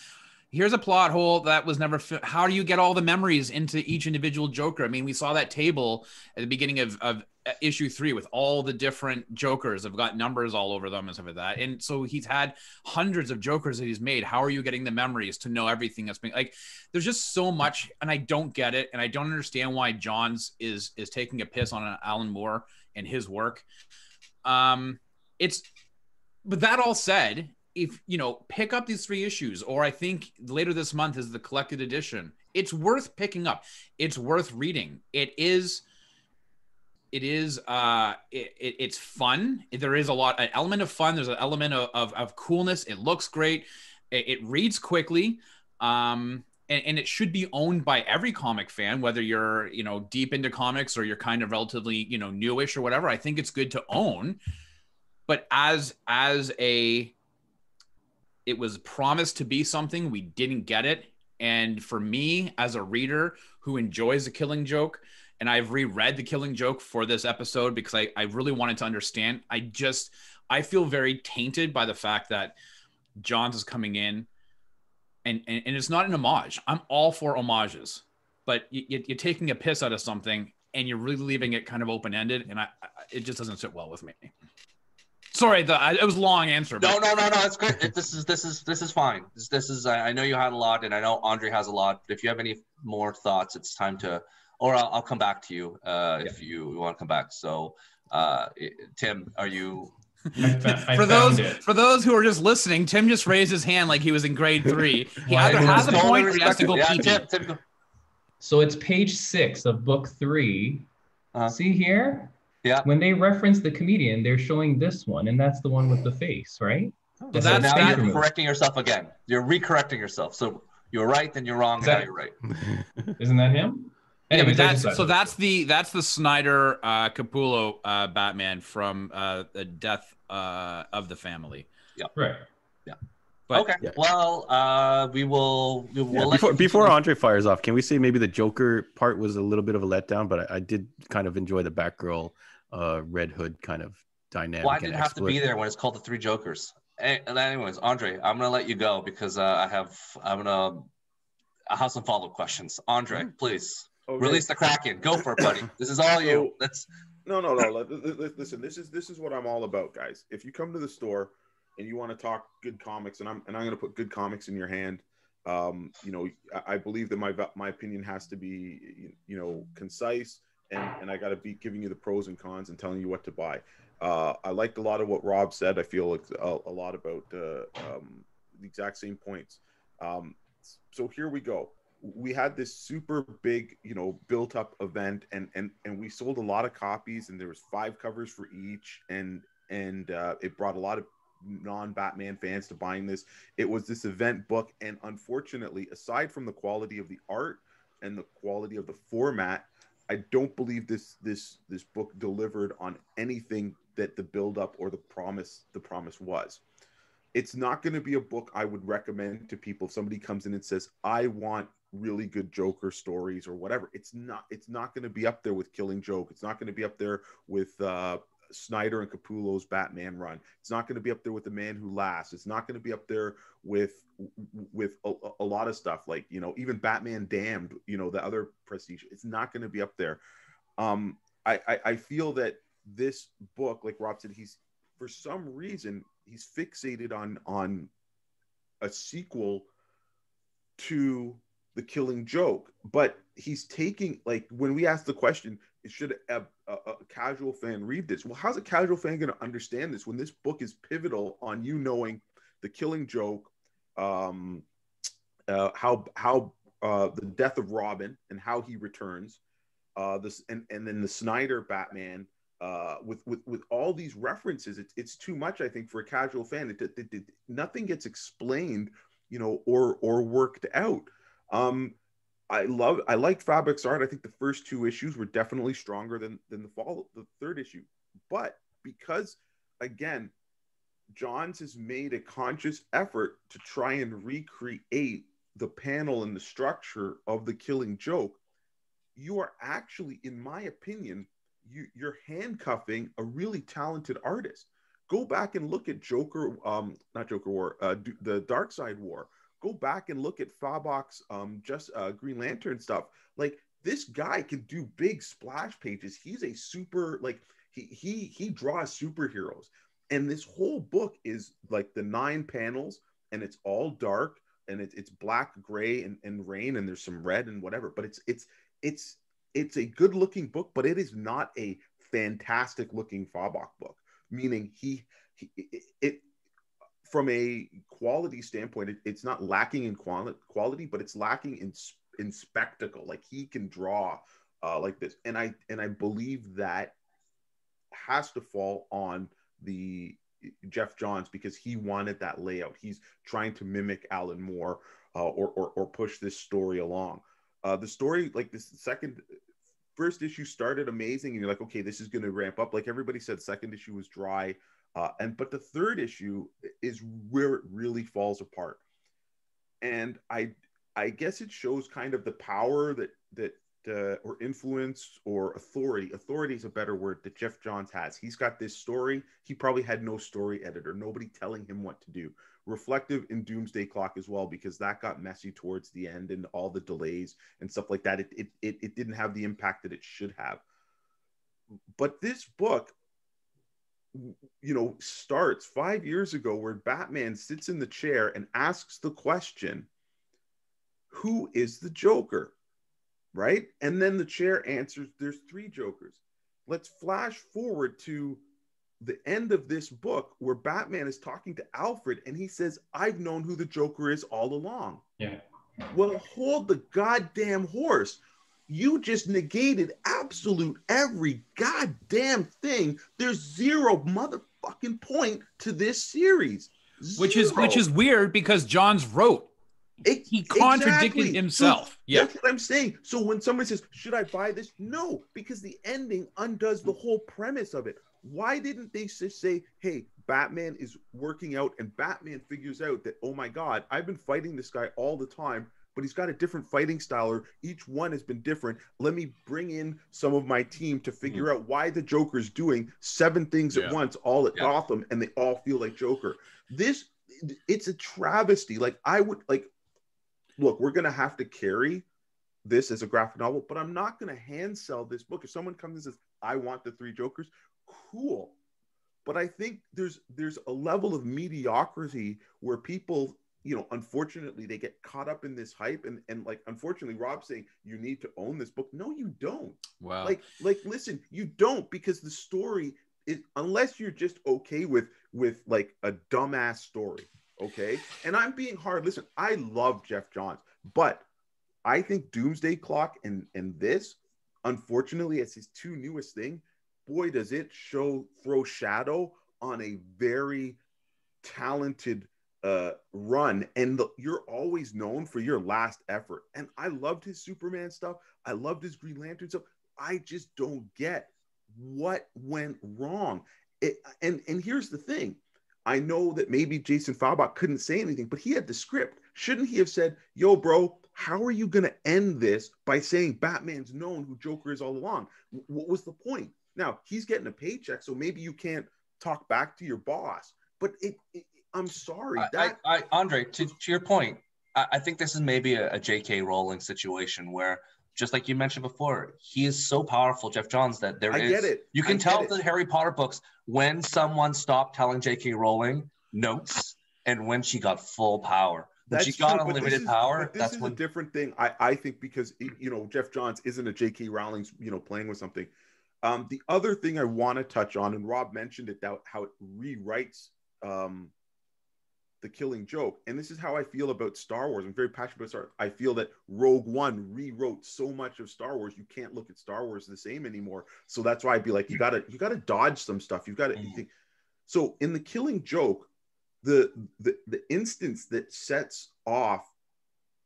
Here's a plot hole that was never. How do you get all the memories into each individual Joker? I mean, we saw that table at the beginning of issue 3 with all the different Jokers. Have got numbers all over them and stuff like that. And so he's had hundreds of Jokers that he's made. How are you getting the memories to know everything that's been like? There's just so much, and I don't get it, and I don't understand why Johns is taking a piss on Alan Moore and his work. But that all said, if pick up these 3 issues, or I think later this month is the collected edition. It's worth picking up. It's worth reading. It's fun. There is an element of fun. There's an element of coolness. It looks great. It reads quickly. And it should be owned by every comic fan, whether you're, deep into comics or you're kind of relatively, newish or whatever. I think it's good to own. But it was promised to be something, we didn't get it. And for me, as a reader who enjoys The Killing Joke, and I've reread The Killing Joke for this episode because I really wanted to understand, I feel very tainted by the fact that Johns is coming in and it's not an homage. I'm all for homages, but you're taking a piss out of something and you're really leaving it kind of open-ended, and it just doesn't sit well with me. Sorry, it was a long answer. But... No, it's great. This is fine. This is. I know you had a lot, and I know Andre has a lot. But if you have any more thoughts, it's time to, or I'll come back to you if you want to come back. So, Tim, are you? For those who are just listening, Tim just raised his hand like he was in grade 3. He either has a point or he has to go pee. Tim. So it's page 6 of book 3. See here. Yeah. When they reference the comedian, they're showing this one, and that's the one with the face, right? So now you're correcting yourself again. You're recorrecting yourself. So you're right, then you're wrong, and now you're right. Isn't that him? Anyway, that's the Snyder Capullo Batman from the Death of the Family. Yeah. Right. Yeah. But, okay. Yeah. Well, we will before Andre fires off, can we say maybe the Joker part was a little bit of a letdown, but I did kind of enjoy the Batgirl Red Hood kind of dynamic. Why did it have to be there when it's called the 3 Jokers? Anyways, Andre, I'm gonna let you go because I have some follow-up questions. Andre, please release the Kraken. Go for it, buddy. This is all you. No. Listen, this is what I'm all about, guys. If you come to the store and you want to talk good comics, and I'm going to put good comics in your hand, I believe that my opinion has to be, concise, and I got to be giving you the pros and cons and telling you what to buy. I liked a lot of what Rob said. I feel like a lot about the exact same points. So here we go. We had this super big, built up event, and we sold a lot of copies, and there was 5 covers for each, and it brought a lot of non-Batman fans to buying this. It was this event book, and unfortunately, aside from the quality of the art and the quality of the format, I don't believe this book delivered on anything that the build-up or the promise was. It's not going to be a book I would recommend to people. If somebody comes in and says, I want really good Joker stories or whatever, it's not going to be up there with Killing Joke. It's not going to be up there with Snyder and Capullo's Batman run. It's not going to be up there with The Man Who Laughs. It's not going to be up there with a lot of stuff, like, even Batman Damned, the other prestige. It's not going to be up there. I feel that this book, like Rob said, for some reason he's fixated on a sequel to The Killing Joke, but he's taking, like, when we ask the question, should a casual fan read this? Well, how's a casual fan going to understand this when this book is pivotal on knowing The Killing Joke, how the death of Robin and how he returns, this and then the Snyder Batman, with all these references, it's too much, I think, for a casual fan. Nothing gets explained, or worked out. I liked Fabok's art. I think the first two issues were definitely stronger than the third issue. But because, again, Johns has made a conscious effort to try and recreate the panel and the structure of the Killing Joke, you are actually, in my opinion, you're handcuffing a really talented artist. Go back and look at not Joker War, the Dark Side War. Go back and look at Fabok's Green Lantern stuff. Like, this guy can do big splash pages. He's a super, like, he draws superheroes. And this whole book is like the 9 panels, and it's all dark, and it's black, gray, and rain, and there's some red and whatever. But it's a good looking book, but it is not a fantastic looking Fabok book. Meaning it from a quality standpoint, it's not lacking in quality, but it's lacking in spectacle. Like, he can draw like this, and I believe that has to fall on the Geoff Johns, because he wanted that layout. He's trying to mimic Alan Moore, or push this story along. The story, like, first issue started amazing, and you're like, okay, this is going to ramp up. Like everybody said, second issue was dry, but the third issue is where it really falls apart. And I guess it shows kind of the power that or influence or authority is a better word, that Geoff Johns has. He's got this story. He probably had no story editor, nobody telling him what to do. Reflective in Doomsday Clock as well, because that got messy towards the end, and all the delays and stuff like that. It didn't have the impact that it should have. But this book, starts 5 years ago, where Batman sits in the chair and asks the question, who is the Joker? Right? And then the chair answers, there's 3 Jokers. Let's flash forward to the end of this book, where Batman is talking to Alfred, and he says, I've known who the Joker is all along. Yeah. Well, hold the goddamn horse. You just negated absolute every goddamn thing. There's 0 motherfucking point to this series. Which is weird, because Johns wrote. He contradicted himself. So yeah, that's what I'm saying. So when somebody says, should I buy this? No, because the ending undoes the whole premise of it. Why didn't they just say, hey, Batman is working out, and Batman figures out that, oh my God, I've been fighting this guy all the time, but he's got a different fighting style, or each one has been different. Let me bring in some of my team to figure out why the Joker's doing 7 things at once, all at Gotham, and they all feel like Joker. It's a travesty. Like, I would, like, look, we're going to have to carry this as a graphic novel, but I'm not going to hand sell this book. If someone comes and says, I want the 3 Jokers, cool. But I think there's a level of mediocrity where people, unfortunately, they get caught up in this hype. And like, unfortunately, Rob's saying, you need to own this book. No, you don't. Wow. Like, listen, you don't, because the story is, unless you're just okay with like a dumbass story. Okay. And I'm being hard. Listen, I love Geoff Johns, but I think Doomsday Clock and this, unfortunately, it's his 2 newest thing. Boy, does it throw shadow on a very talented run. And you're always known for your last effort. And I loved his Superman stuff. I loved his Green Lantern stuff. I just don't get what went wrong. And here's the thing. I know that maybe Jason Fabok couldn't say anything, but he had the script. Shouldn't he have said, yo, bro, how are you going to end this by saying Batman's known who Joker is all along? What was the point? Now, he's getting a paycheck, so maybe you can't talk back to your boss. But I'm sorry. Andre, to your point, I think this is maybe a J.K. Rowling situation where, just like you mentioned before, he is so powerful, Geoff Johns, that you can tell the Harry Potter books when someone stopped telling J.K. Rowling notes and when she got full power. When she got unlimited power, this is a different thing. I think, because, Geoff Johns isn't a J.K. Rowling's, playing with something. The other thing I want to touch on, and Rob mentioned it, how it rewrites The Killing Joke. And this is how I feel about Star Wars. I'm very passionate about Star Wars. I feel that Rogue One rewrote so much of Star Wars. You can't look at Star Wars the same anymore. So that's why I'd be like, you gotta dodge some stuff. You've got to. So in The Killing Joke, the instance that sets off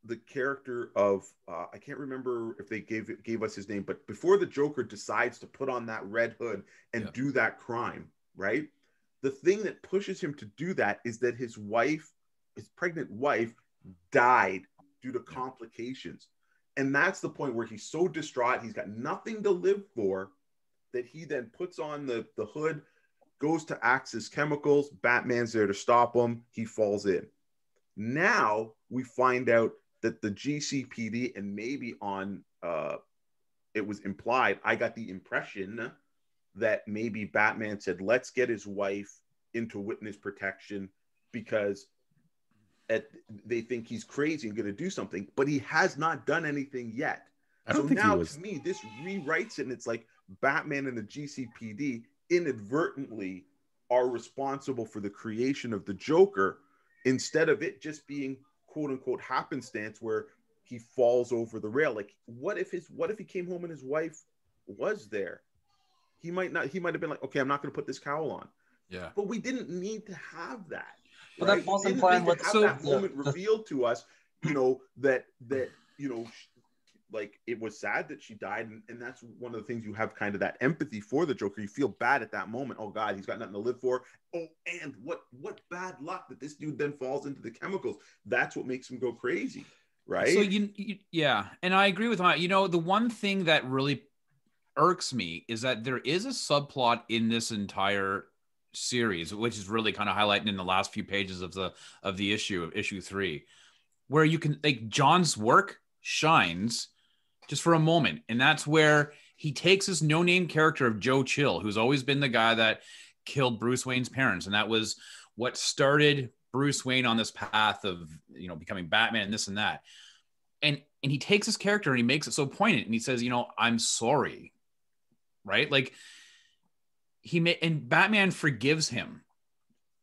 the character of I can't remember if they gave us his name, but before the Joker decides to put on that red hood and do that crime, right? The thing that pushes him to do that is that his pregnant wife, died due to complications. And that's the point where he's so distraught, he's got nothing to live for, that he then puts on the hood, goes to Axis Chemicals, Batman's there to stop him, he falls in. Now we find out that the GCPD, and maybe on, it was implied, I got the impression that maybe Batman said, let's get his wife into witness protection because they think he's crazy and going to do something, but he has not done anything yet. So now to me, this rewrites it, and it's like Batman and the GCPD inadvertently are responsible for the creation of the Joker, instead of it just being quote unquote happenstance where he falls over the rail. Like, what if he came home and his wife was there? He might have been like, okay, I'm not going to put this cowl on. Yeah. But we didn't need to have that. But right? That wasn't planned with that moment revealed to us, that like, it was sad that she died, and that's one of the things, you have kind of that empathy for the Joker. You feel bad at that moment. Oh God, he's got nothing to live for. Oh, and what bad luck that this dude then falls into the chemicals. That's what makes him go crazy, right? So yeah, and I agree with that. The one thing that really irks me is that there is a subplot in this entire series, which is really kind of highlighted in the last few pages of the issue 3, where you can, like, John's work shines just for a moment, and that's where he takes this no-name character of Joe Chill, who's always been the guy that killed Bruce Wayne's parents, and that was what started Bruce Wayne on this path of becoming Batman and this and that, and he takes this character and he makes it so poignant, and he says, I'm sorry, right? Like, and Batman forgives him.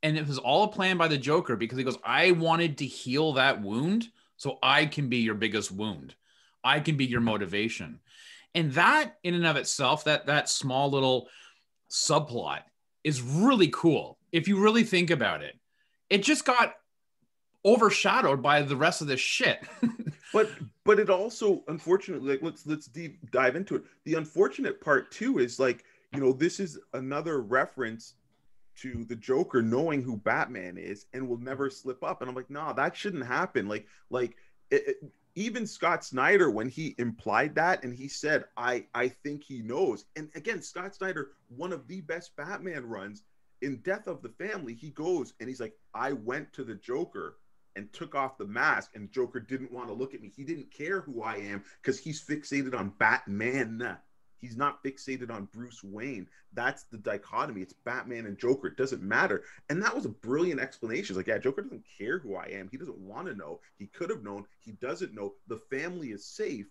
And it was all a plan by the Joker, because he goes, I wanted to heal that wound so I can be your biggest wound. I can be your motivation. And that in and of itself, that small little subplot is really cool. If you really think about it, it just got overshadowed by the rest of this shit. but it also, unfortunately, like, let's deep dive into it. The unfortunate part too is, like, this is another reference to the Joker knowing who Batman is and will never slip up. And I'm like, no, that shouldn't happen. Even Scott Snyder, when he implied that, and he said, I think he knows. And again, Scott Snyder, one of the best Batman runs, in Death of the Family, he goes and he's like, I went to the Joker and took off the mask, and Joker didn't want to look at me. He didn't care who I am because he's fixated on Batman. He's not fixated on Bruce Wayne. That's the dichotomy. It's Batman and Joker. It doesn't matter. And that was a brilliant explanation. It's like, yeah, Joker doesn't care who I am. He doesn't want to know. He could have known. He doesn't know. The family is safe.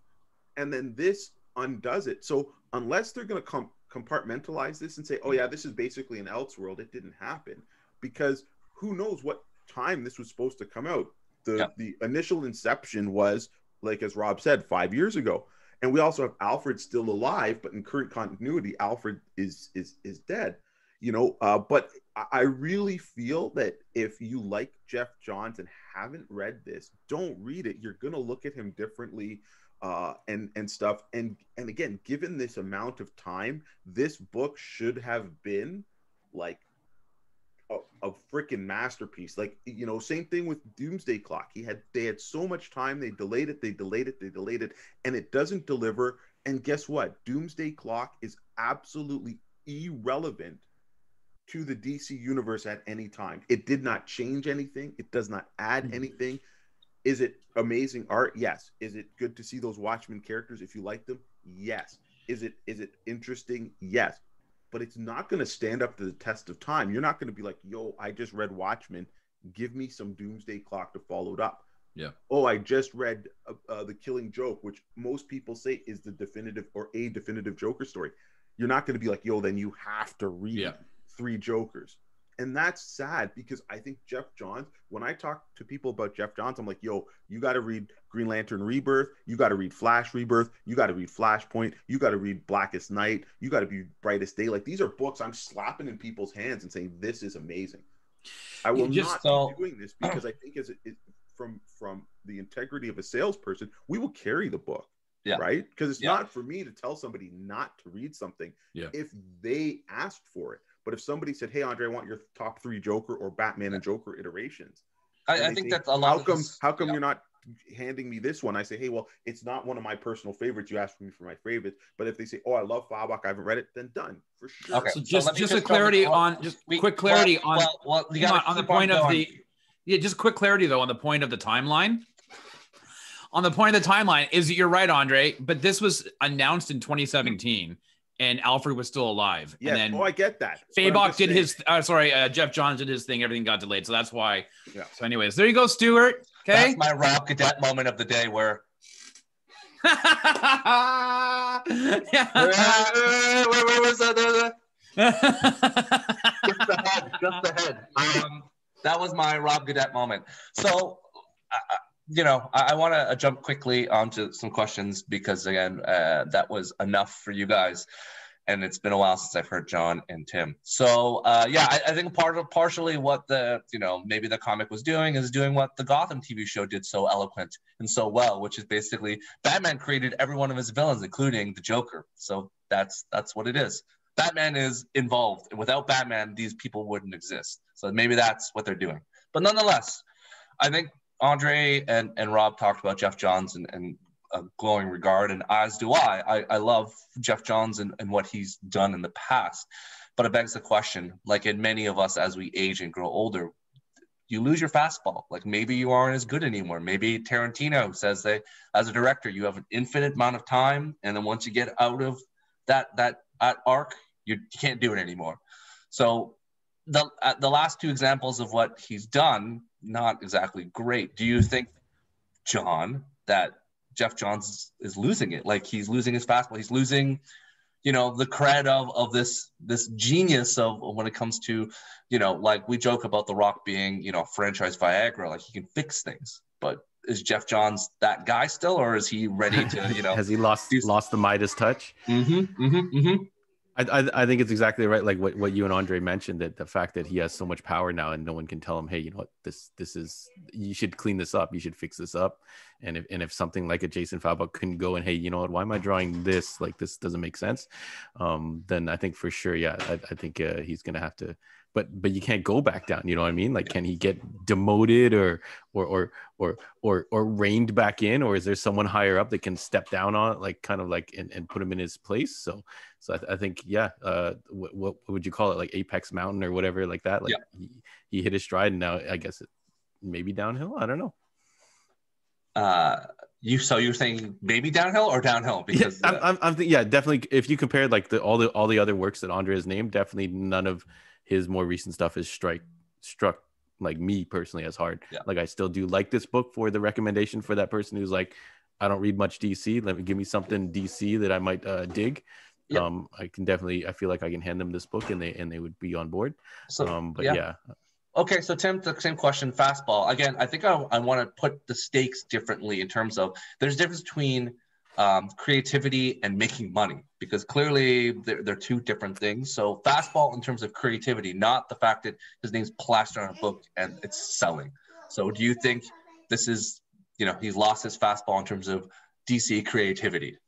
And then this undoes it. So unless they're going to compartmentalize this and say, oh yeah, this is basically an Elseworld, it didn't happen. Because who knows what time this was supposed to come out. The initial inception was, like, as Rob said, 5 years ago. And we also have Alfred still alive, but in current continuity, Alfred is dead. But I really feel that if you like Geoff Johns and haven't read this, don't read it. You're gonna look at him differently, and stuff. And again, given this amount of time, this book should have been like a freaking masterpiece. Like, same thing with Doomsday Clock. They had so much time, they delayed it, and it doesn't deliver. And guess what? Doomsday Clock is absolutely irrelevant to the DC universe at any time. It did not change anything. It does not add anything. Is it amazing art? Yes. Is it good to see those Watchmen characters if you like them? Yes. Is it interesting? Yes. But it's not going to stand up to the test of time. You're not going to be like, yo, I just read Watchmen. Give me some Doomsday Clock to follow it up. Yeah. Oh, I just read The Killing Joke, which most people say is the definitive or a definitive Joker story. You're not going to be like, yo, then you have to read 3 Jokers. And that's sad because I think Geoff Johns, when I talk to people about Geoff Johns, I'm like, yo, you got to read Green Lantern Rebirth. You got to read Flash Rebirth. You got to read Flashpoint. You got to read Blackest Night. You got to read Brightest Day. Like, these are books I'm slapping in people's hands and saying, this is amazing. I will not be doing this because I think from the integrity of a salesperson, we will carry the book. Yeah. Right? Because it's not for me to tell somebody not to read something if they asked for it. But if somebody said, hey, Andre, I want your top 3 Joker or Batman and Joker iterations. I think that's a lot how come you're not handing me this one? I say, hey, well, it's not one of my personal favorites. You asked me for my favorites. But if they say, oh, I love Fabok, I haven't read it, then done. For sure. Okay. So just a clarity on, just quick clarity on the point of the, just quick clarity though, on the point of the timeline. On the point of the timeline is that you're right, Andre, but this was announced in 2017 and Alfred was still alive. Yes. And then I get that. Fabok did his, Geoff Johns did his thing. Everything got delayed. So that's why. Yeah. So anyways, there you go, Stuart. Okay. That's my Rob Cadet moment of the day where. Where was that? Just the head. That was my Rob Cadet moment. So, I want to jump quickly onto some questions because, again, that was enough for you guys. And it's been a while since I've heard John and Tim. So, I think partially what maybe the comic was doing is doing what the Gotham TV show did so eloquent and so well, which is basically Batman created every one of his villains, including the Joker. So that's what it is. Batman is involved. And without Batman, these people wouldn't exist. So maybe that's what they're doing. But nonetheless, I think Andre and Rob talked about Geoff Johns and a glowing regard, and as do I. I love Geoff Johns and what he's done in the past. But it begs the question, like in many of us as we age and grow older, you lose your fastball. Like maybe you aren't as good anymore. Maybe Tarantino says that as a director, you have an infinite amount of time, and then once you get out of that arc, you can't do it anymore. So the last 2 examples of what he's done, not exactly great. Do you think, John, that Geoff Johns is losing it? Like he's losing his fastball. He's losing, the cred of this genius of when it comes to, like we joke about The Rock being, franchise Viagra, like he can fix things. But is Geoff Johns that guy still, or is he ready to, Has he lost the Midas touch? I think it's exactly right. Like what you and Andre mentioned, that the fact that he has so much power now and no one can tell him, hey, you know what, this is, you should clean this up. You should fix this up. And if something like a Jason Fabok couldn't go and, hey, you know what, why am I drawing this? Like, this doesn't make sense. Then I think for sure, I think he's going to have to, but you can't go back down. You know what I mean? Like, can he get demoted or reined back in, or is there someone higher up that can step down on it, like kind of like and put him in his place? So I think, what would you call it? Like Apex Mountain or whatever, like that. Like he hit his stride, and now I guess maybe downhill. I don't know. You're saying maybe downhill or downhill? Because I'm definitely. If you compared like all the other works that Andre has named, definitely none of his more recent stuff has struck like me personally as hard. Like I still do like this book for the recommendation for that person who's like, I don't read much DC. Give me something DC that I might dig. I can definitely, I feel like I can hand them this book and they would be on board. So, Okay, so Tim, the same question, fastball. Again, I think I want to put the stakes differently in terms of there's a difference between creativity and making money, because clearly they're 2 different things. So fastball in terms of creativity, not the fact that his name's plastered on a book and it's selling. So do you think this is, he's lost his fastball in terms of DC creativity?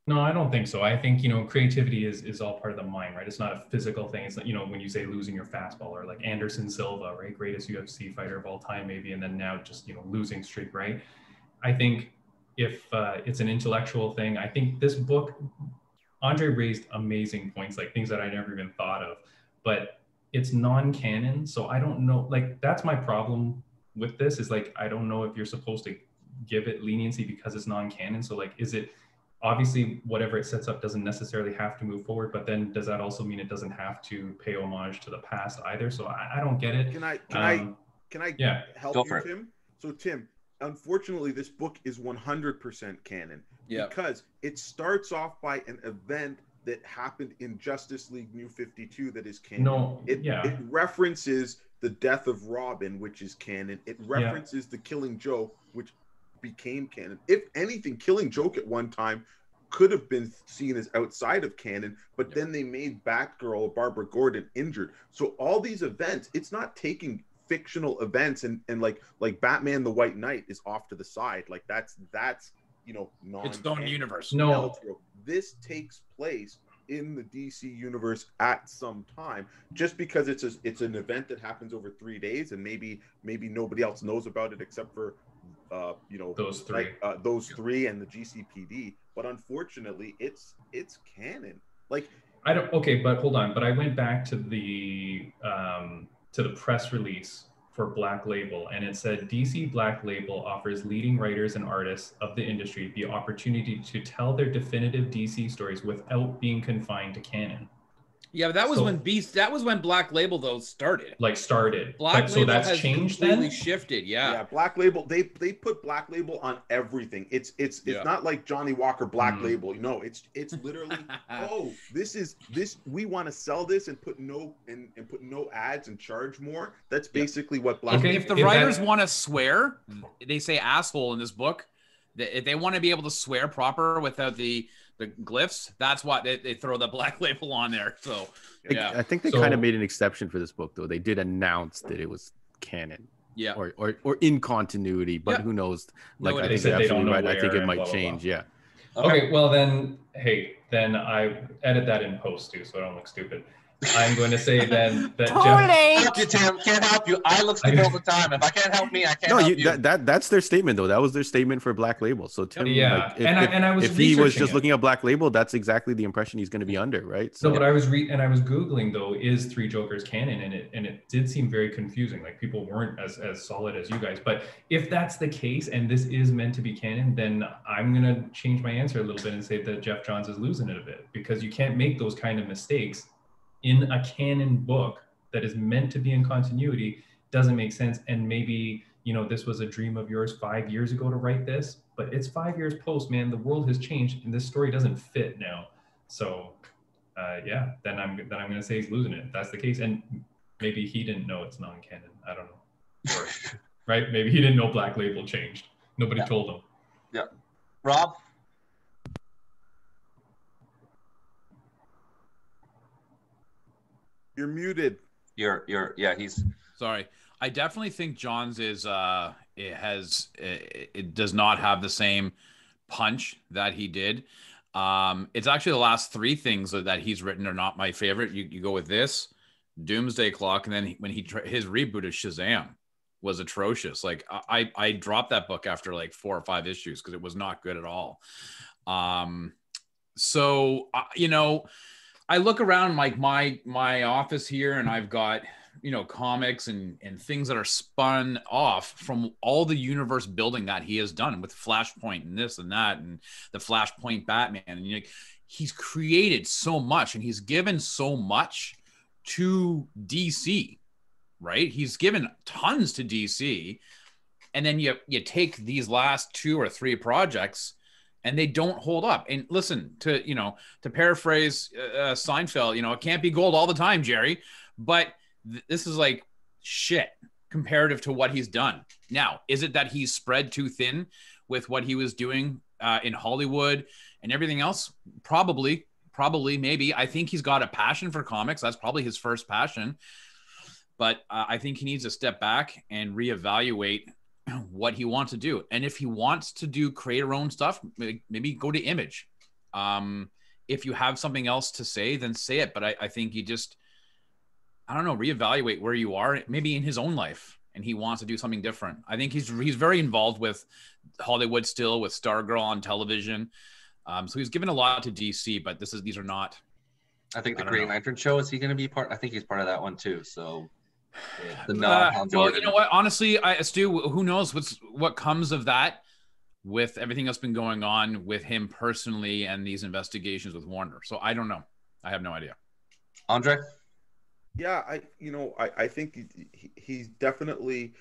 No, I don't think so. I think, creativity is all part of the mind, right? It's not a physical thing. It's like, when you say losing your fastball, or like Anderson Silva, right? Greatest UFC fighter of all time, maybe. And then now just, losing streak, right? I think if it's an intellectual thing, I think this book, Andre raised amazing points, like things that I never even thought of, but it's non-canon. So I don't know, like, that's my problem with this is like, I don't know if you're supposed to give it leniency because it's non-canon. So like, is it, obviously whatever it sets up doesn't necessarily have to move forward, but then does that also mean it doesn't have to pay homage to the past either? So I don't get it. Can I help you, Tim? So Tim, unfortunately, this book is 100% canon because it starts off by an event that happened in Justice League New 52 that is canon. No, It references the death of Robin, which is canon. It references the Killing Joke, which became canon. If anything, Killing Joke at one time could have been seen as outside of canon, but then they made Batgirl, Barbara Gordon, injured. So all these events, it's not taking fictional events and like Batman the White Knight is off to the side. Like that's you know, its own universe. No, this takes place in the DC universe at some time. Just because it's an event that happens over 3 days, and maybe nobody else knows about it except for you know, those three, those three and the GCPD. But unfortunately, it's canon. Like I don't. Okay, but hold on. But I went back to the press release for Black Label, and it said DC Black Label offers leading writers and artists of the industry the opportunity to tell their definitive DC stories without being confined to canon. Yeah, but that was when Black Label though started. Black Label has changed completely then? shifted. Yeah. Black Label, they put Black Label on everything. It's not like Johnny Walker Black Label. No, it's literally this we want to sell this and put no ads and charge more. That's basically what Black Label. If the writers want to swear, they say asshole in this book. If they want to be able to swear proper without the glyphs, that's why they throw the Black Label on there. So I think they kind of made an exception for this book, though. They did announce that it was canon, or in continuity, but who knows? Like, I think they're absolutely right. I think it might change. Yeah. Okay, well then, then I edit that in post too, so I don't look stupid. I'm going to say then that Jeff, you, Tim, can't help you. I look stupid all the time. If I can't help me, I can't help you. That's their statement, though. That was their statement for Black Label. So Tim, if he was just looking at Black Label, that's exactly the impression he's going to be under, right? So what I was Googling though is Three Jokers canon, and it did seem very confusing. Like people weren't as solid as you guys. But if that's the case, and this is meant to be canon, then I'm going to change my answer a little bit and say that Geoff Johns is losing it a bit, because you can't make those kind of mistakes in a canon book that is meant to be in continuity. Doesn't make sense. And maybe, you know, this was a dream of yours 5 years ago to write this, but it's 5 years post, man. The world has changed and this story doesn't fit now. So then I'm going to say he's losing it. If that's the case. And maybe he didn't know it's non-canon. I don't know. Or, right? Maybe he didn't know Black Label changed. Nobody told him. Yeah. Rob? You're muted. He's sorry. I definitely think Johns is it does not have the same punch that he did. It's actually the last three things that he's written are not my favorite. You go with this, Doomsday Clock, and then when his reboot of Shazam was atrocious. Like I dropped that book after like 4 or 5 issues because it was not good at all. So you know, I look around like my office here, and I've got, you know, comics and things that are spun off from all the universe building that he has done with Flashpoint and this and that and the Flashpoint Batman. And you know, he's created so much and he's given so much to DC, right? He's given tons to DC. And then you take these last 2 or 3 projects and they don't hold up. And listen, to paraphrase Seinfeld, you know, it can't be gold all the time, Jerry. But this is like shit comparative to what he's done. Now, is it that he's spread too thin with what he was doing in Hollywood and everything else? Probably, maybe. I think he's got a passion for comics. That's probably his first passion. But I think he needs to step back and reevaluate what he wants to do. And if he wants to create her own stuff, maybe go to Image. If you have something else to say, then say it. But I think you just, I don't know, reevaluate where you are, maybe in his own life, and he wants to do something different. I think he's very involved with Hollywood still, with Stargirl on television. So he's given a lot to DC, but these are not. I think the Green Lantern show, is he going to be part? I think he's part of that one too. So well, you know what? Honestly, Stu, who knows what comes of that with everything that's been going on with him personally and these investigations with Warner. So I don't know. I have no idea. Andre? Yeah, I think he's definitely,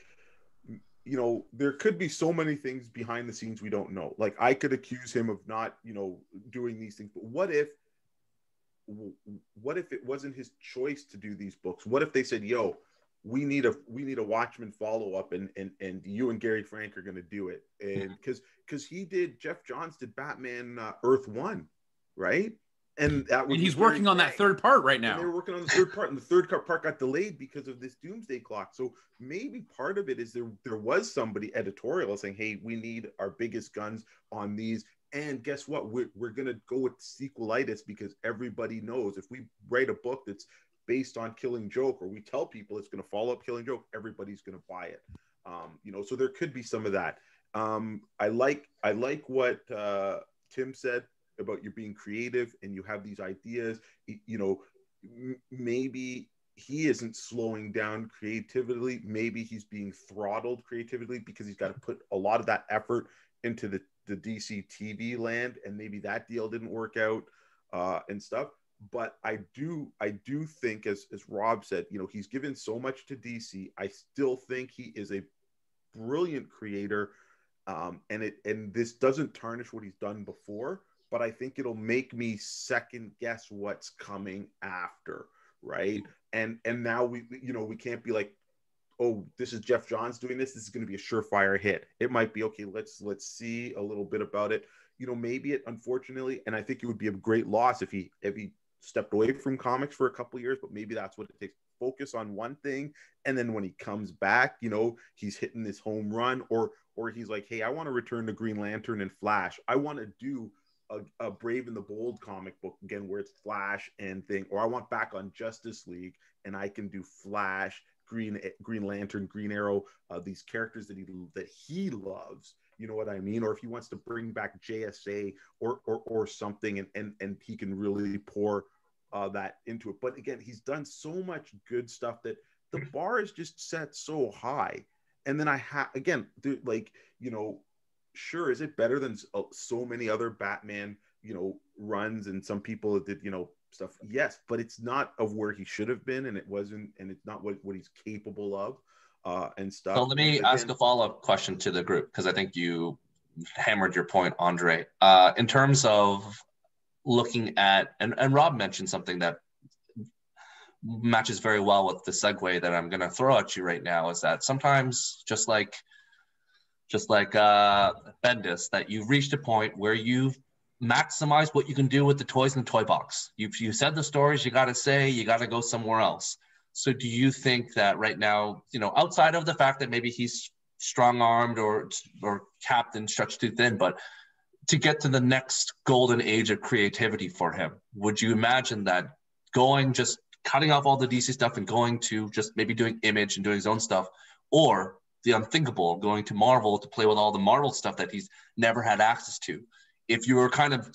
you know, there could be so many things behind the scenes we don't know. Like I could accuse him of not, you know, doing these things, but what if what if it wasn't his choice to do these books? What if they said, yo, we need a Watchmen follow-up, and you and Gary Frank are going to do it, and because Geoff Johns did Batman Earth 1, right? And that was, and he's working on that third part right now. And they were working on the third part, and the third part got delayed because of this doomsday clock. So maybe part of it is there was somebody editorial saying, hey, we need our biggest guns on these. And guess what? We're going to go with sequelitis, because everybody knows if we write a book that's based on Killing Joke, or we tell people it's going to follow up Killing Joke, everybody's going to buy it. So there could be some of that. I like what Tim said about you being creative and you have these ideas. Maybe he isn't slowing down creatively. Maybe he's being throttled creatively because he's got to put a lot of that effort into the DC TV land, and maybe that deal didn't work out and stuff. But I do think, as Rob said, he's given so much to DC. I still think he is a brilliant creator, and this doesn't tarnish what he's done before. But I think it'll make me second guess what's coming after, right? And now we can't be like, oh, this is Geoff Johns doing this. This is going to be a surefire hit. It might be, okay, let's see a little bit about it. Maybe it, unfortunately, and I think it would be a great loss if he stepped away from comics for a couple of years, but maybe that's what it takes. Focus on one thing, and then when he comes back, he's hitting this home run, or he's like, hey, I want to return to Green Lantern and Flash. I want to do a Brave and the Bold comic book again, where it's Flash and thing, or I want back on Justice League, and I can do Flash, Green Lantern, Green Arrow, these characters that he loves. You know what I mean? Or if he wants to bring back JSA or something, and he can really pour that into it. But again, he's done so much good stuff that the bar is just set so high. And then sure, is it better than so many other Batman, runs, and some people did, stuff? Yes, but it's not of where he should have been, and it wasn't, and it's not what he's capable of, and stuff. So let me ask a follow-up question to the group, because I think you hammered your point, Andre. In terms of looking at, and Rob mentioned something that matches very well with the segue that I'm going to throw at you right now, is that sometimes, just like Bendis, that you've reached a point where you've maximized what you can do with the toys in the toy box. You said the stories you got to say, you got to go somewhere else. So do you think that right now, outside of the fact that maybe he's strong-armed or capped and stretched too thin, but to get to the next golden age of creativity for him, would you imagine that just cutting off all the DC stuff and going to just maybe doing Image and doing his own stuff, or the unthinkable, going to Marvel to play with all the Marvel stuff that he's never had access to? If you were kind of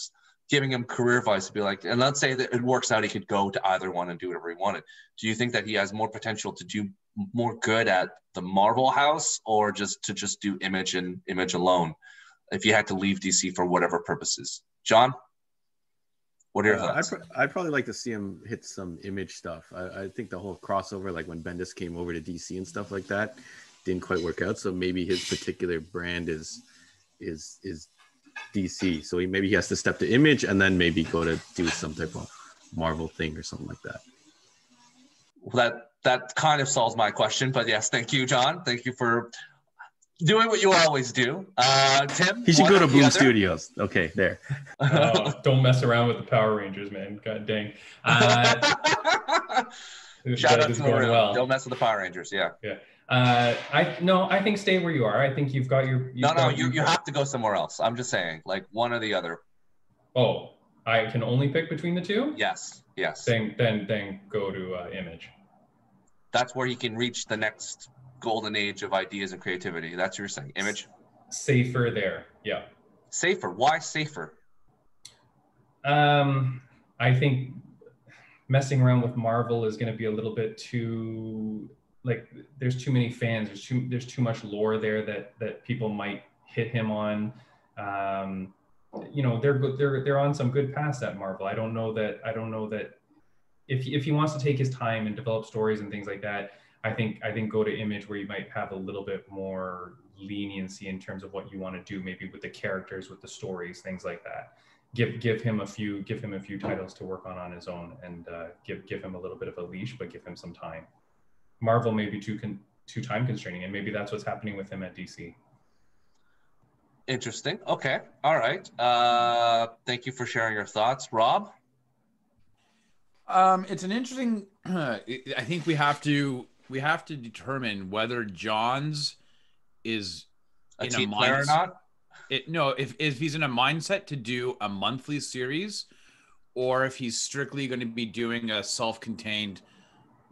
giving him career advice to be like, and let's say that it works out, he could go to either one and do whatever he wanted. Do you think that he has more potential to do more good at the Marvel house, or just to do Image and Image alone, if you had to leave DC for whatever purposes? John, what are your thoughts? I'd probably like to see him hit some Image stuff. I think the whole crossover, like when Bendis came over to DC and stuff like that, didn't quite work out. So maybe his particular brand is DC. So maybe he has to step to Image and then maybe go to do some type of Marvel thing or something like that. Well, that kind of solves my question, but yes, thank you, John. Thank you for doing what you always do. Tim? He should go to Boom Studios. Okay, there. Don't mess around with the Power Rangers, man. God dang. Shout out to the room. Well. Don't mess with the Power Rangers, yeah. Yeah. I think stay where you are. I think you've got your... You have to go somewhere else. I'm just saying, like one or the other. Oh, I can only pick between the two? Yes. Then go to Image. That's where he can reach the next golden age of ideas and creativity. That's what you're saying. Image? Safer there, yeah. Safer? Why safer? I think messing around with Marvel is going to be a little bit too... Like, there's too many fans. There's too much lore there that people might hit him on. They're on some good paths at Marvel. I don't know that if he wants to take his time and develop stories and things like that, I think go to Image, where you might have a little bit more leniency in terms of what you want to do, maybe with the characters, with the stories, things like that. give him a few titles to work on his own, and give him a little bit of a leash, but give him some time. Marvel may be too time constraining, and maybe that's what's happening with him at DC. Interesting. Okay. All right. Thank you for sharing your thoughts, Rob. It's an interesting. I think we have to determine whether Johns is A in a team player or mindset. not? If he's in a mindset to do a monthly series, or if he's strictly going to be doing a self-contained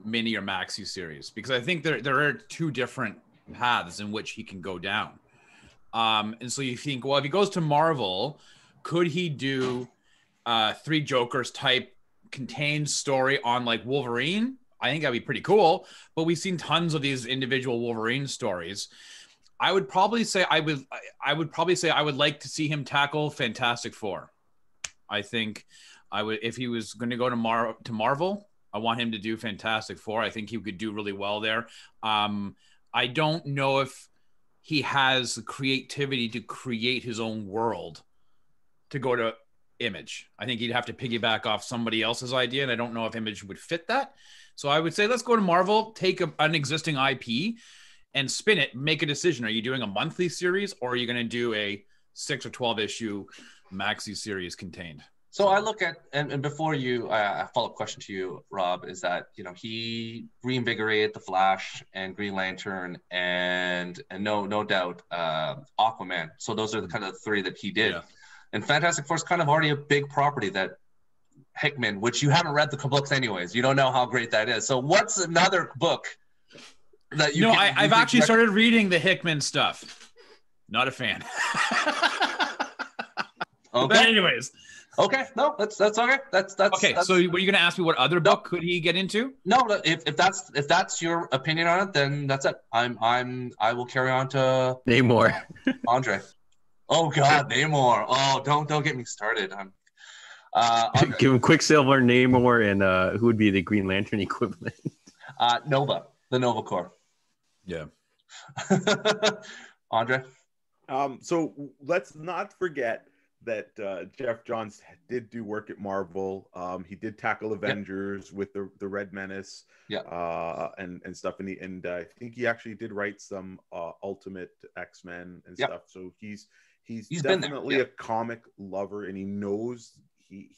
mini or maxi series, because I think there are two different paths in which he can go down. And so you think, well, if he goes to Marvel, could he do Three Jokers type contained story on like Wolverine? I think that'd be pretty cool. But we've seen tons of these individual Wolverine stories. I would probably say I would like to see him tackle Fantastic Four. I think I would, if he was going to go to Marvel, I want him to do Fantastic Four. I think he could do really well there. I don't know if he has the creativity to create his own world to go to Image. I think he'd have to piggyback off somebody else's idea, and I don't know if Image would fit that. So I would say let's go to Marvel, take an existing IP and spin it, make a decision. Are you doing a monthly series, or are you going to do a 6 or 12 issue maxi series contained? So I look at, and before you, a follow-up question to you, Rob, is that, you know, he reinvigorated The Flash and Green Lantern and no doubt Aquaman. So those are the kind of three that he did. Yeah. And Fantastic Four is kind of already a big property that Hickman, which you haven't read the books anyways. You don't know how great that is. So what's another book that you? No, I've actually started reading the Hickman stuff. Not a fan. Okay. But anyways. Okay, no, that's okay. That's okay. So, were you going to ask me what other book could he get into? No, if that's your opinion on it, then that's it. I will carry on to Namor. Andre. Oh God, Namor. Oh, don't get me started. Give him Quicksilver, Namor, and who would be the Green Lantern equivalent? Nova, the Nova Corps. Yeah. Andre. So let's not forget that Geoff Johns did do work at Marvel. He did tackle Avengers with the Red Menace, and stuff. And I think he actually did write some Ultimate X-Men and stuff. So he's definitely a comic lover, and he knows the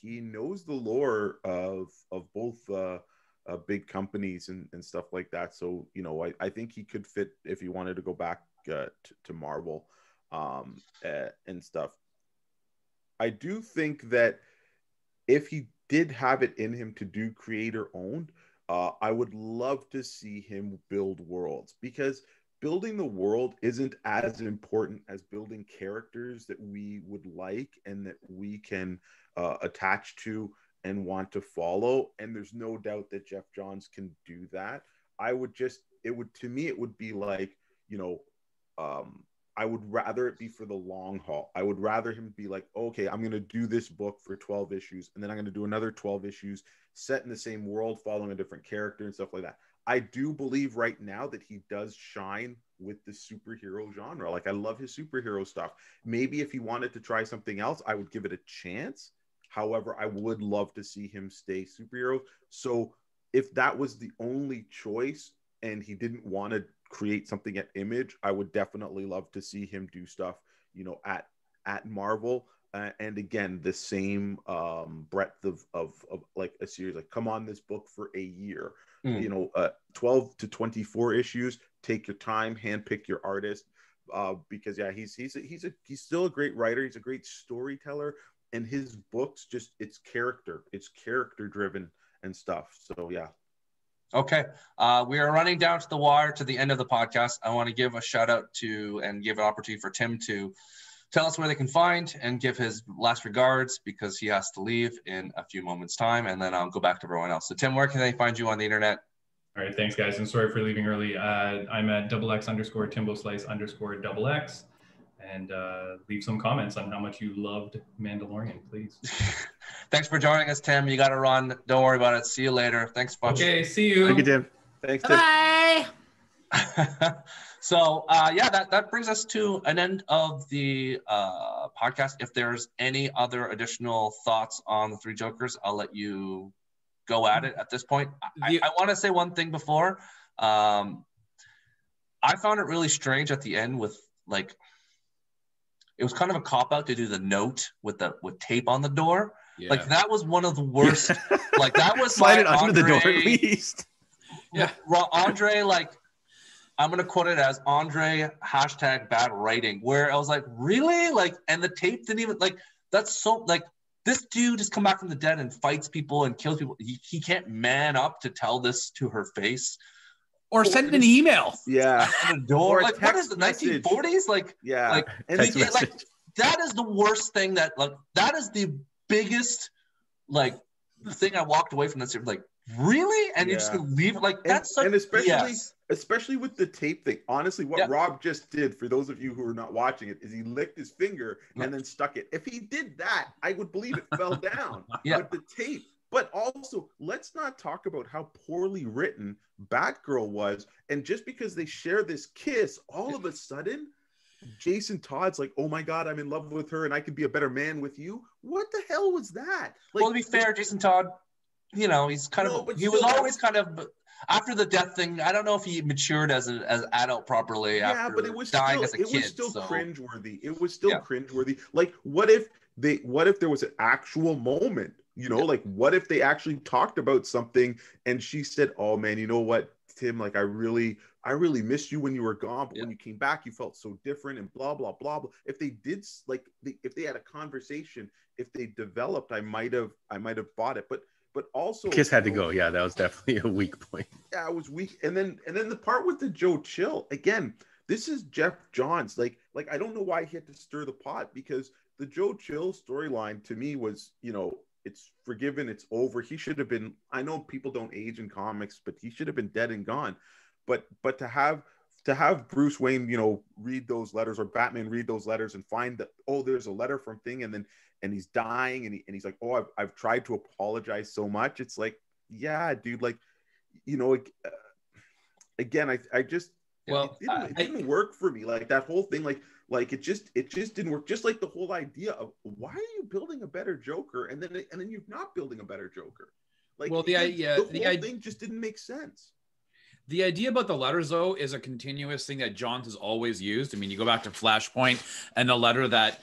lore of both big companies and stuff like that. So, you know, I think he could fit if he wanted to go back to Marvel and stuff. I do think that if he did have it in him to do creator owned, I would love to see him build worlds, because building the world isn't as important as building characters that we would like and that we can attach to and want to follow. And there's no doubt that Geoff Johns can do that. To me, it would be like, you know, I would rather it be for the long haul. I would rather him be like, okay, I'm going to do this book for 12 issues, and then I'm going to do another 12 issues set in the same world, following a different character and stuff like that. I do believe right now that he does shine with the superhero genre. Like, I love his superhero stuff. Maybe if he wanted to try something else, I would give it a chance. However, I would love to see him stay superhero. So if that was the only choice and he didn't want to create something at Image, I would definitely love to see him do stuff, you know, at Marvel. And again, the same breadth of like a series, like come on this book for a year, you know, 12 to 24 issues. Take your time, handpick your artist, because he's still a great writer. He's a great storyteller, and his books it's character driven and stuff. So yeah. Okay, we are running down to the wire to the end of the podcast. I want to give a shout out to and give an opportunity for Tim to tell us where they can find and give his last regards, because he has to leave in a few moments time, and then I'll go back to everyone else. So Tim, where can they find you on the internet? All right, thanks guys. I'm sorry for leaving early. I'm at XX_Timboslice_XX, and leave some comments on how much you loved Mandalorian, please. Thanks for joining us, Tim. You got to run. Don't worry about it. See you later. Thanks much. Okay, see you. Thank you, Tim. Thanks, Tim. Bye. So yeah, that brings us to an end of the podcast. If there's any other additional thoughts on the three Jokers, I'll let you go at it at this point. I want to say one thing before. I found it really strange at the end with like, it was kind of a cop out to do the note with tape on the door. Yeah. Like that was one of the worst. Like that was slide it under the door at least. Yeah, Andre, like I'm gonna quote it as Andre #bad writing, where I was like, really? Like, and the tape didn't even like. That's so like this dude has come back from the dead and fights people and kills people. He can't man up to tell this to her face. Or send an email. Yeah. On the door. Like, what is the 1940s? Like, yeah. Like, and like that is the worst thing that, like, that is the biggest, like, thing I walked away from this. Like, really? And you're just going to leave it? Like, that's such, and especially with the tape thing. Honestly, what Rob just did, for those of you who are not watching it, is he licked his finger and then stuck it. If he did that, I would believe it fell down. But the tape. But also, let's not talk about how poorly written Batgirl was. And just because they share this kiss, all of a sudden, Jason Todd's like, oh my God, I'm in love with her and I could be a better man with you. What the hell was that? Like, well, to be fair, Jason Todd, you know, he's kind of, he was always kind of, after the death thing, I don't know if he matured as an adult properly after but it was dying still, as a kid. It was still cringeworthy. It was still cringeworthy. Like, what if there was an actual moment? You know, like, what if they actually talked about something and she said, oh man, you know what, Tim, like, I really missed you when you were gone, but when you came back, you felt so different and blah, blah, blah, blah. If they did, like, if they had a conversation, if they developed, I might have bought it. But also, Kiss had to go. Yeah, that was definitely a weak point. Yeah, it was weak. And then the part with the Joe Chill, again, this is Geoff Johns. Like, I don't know why he had to stir the pot, because the Joe Chill storyline to me was, you know, it's forgiven, it's over. He should have been, I know people don't age in comics, but he should have been dead and gone. But to have Bruce Wayne, you know, read those letters, or Batman read those letters and find that, oh, there's a letter from Thing, and he's dying, and he's like, oh, I've tried to apologize so much. It's like, yeah, dude, like, you know, again, I just, well, it didn't work for me. Like, that whole thing, like it just didn't work. Just like the whole idea of, why are you building a better Joker and then you're not building a better Joker? Like, well, the whole thing just didn't make sense. The idea about the letters, though, is a continuous thing that Johns has always used. I mean, you go back to Flashpoint and the letter that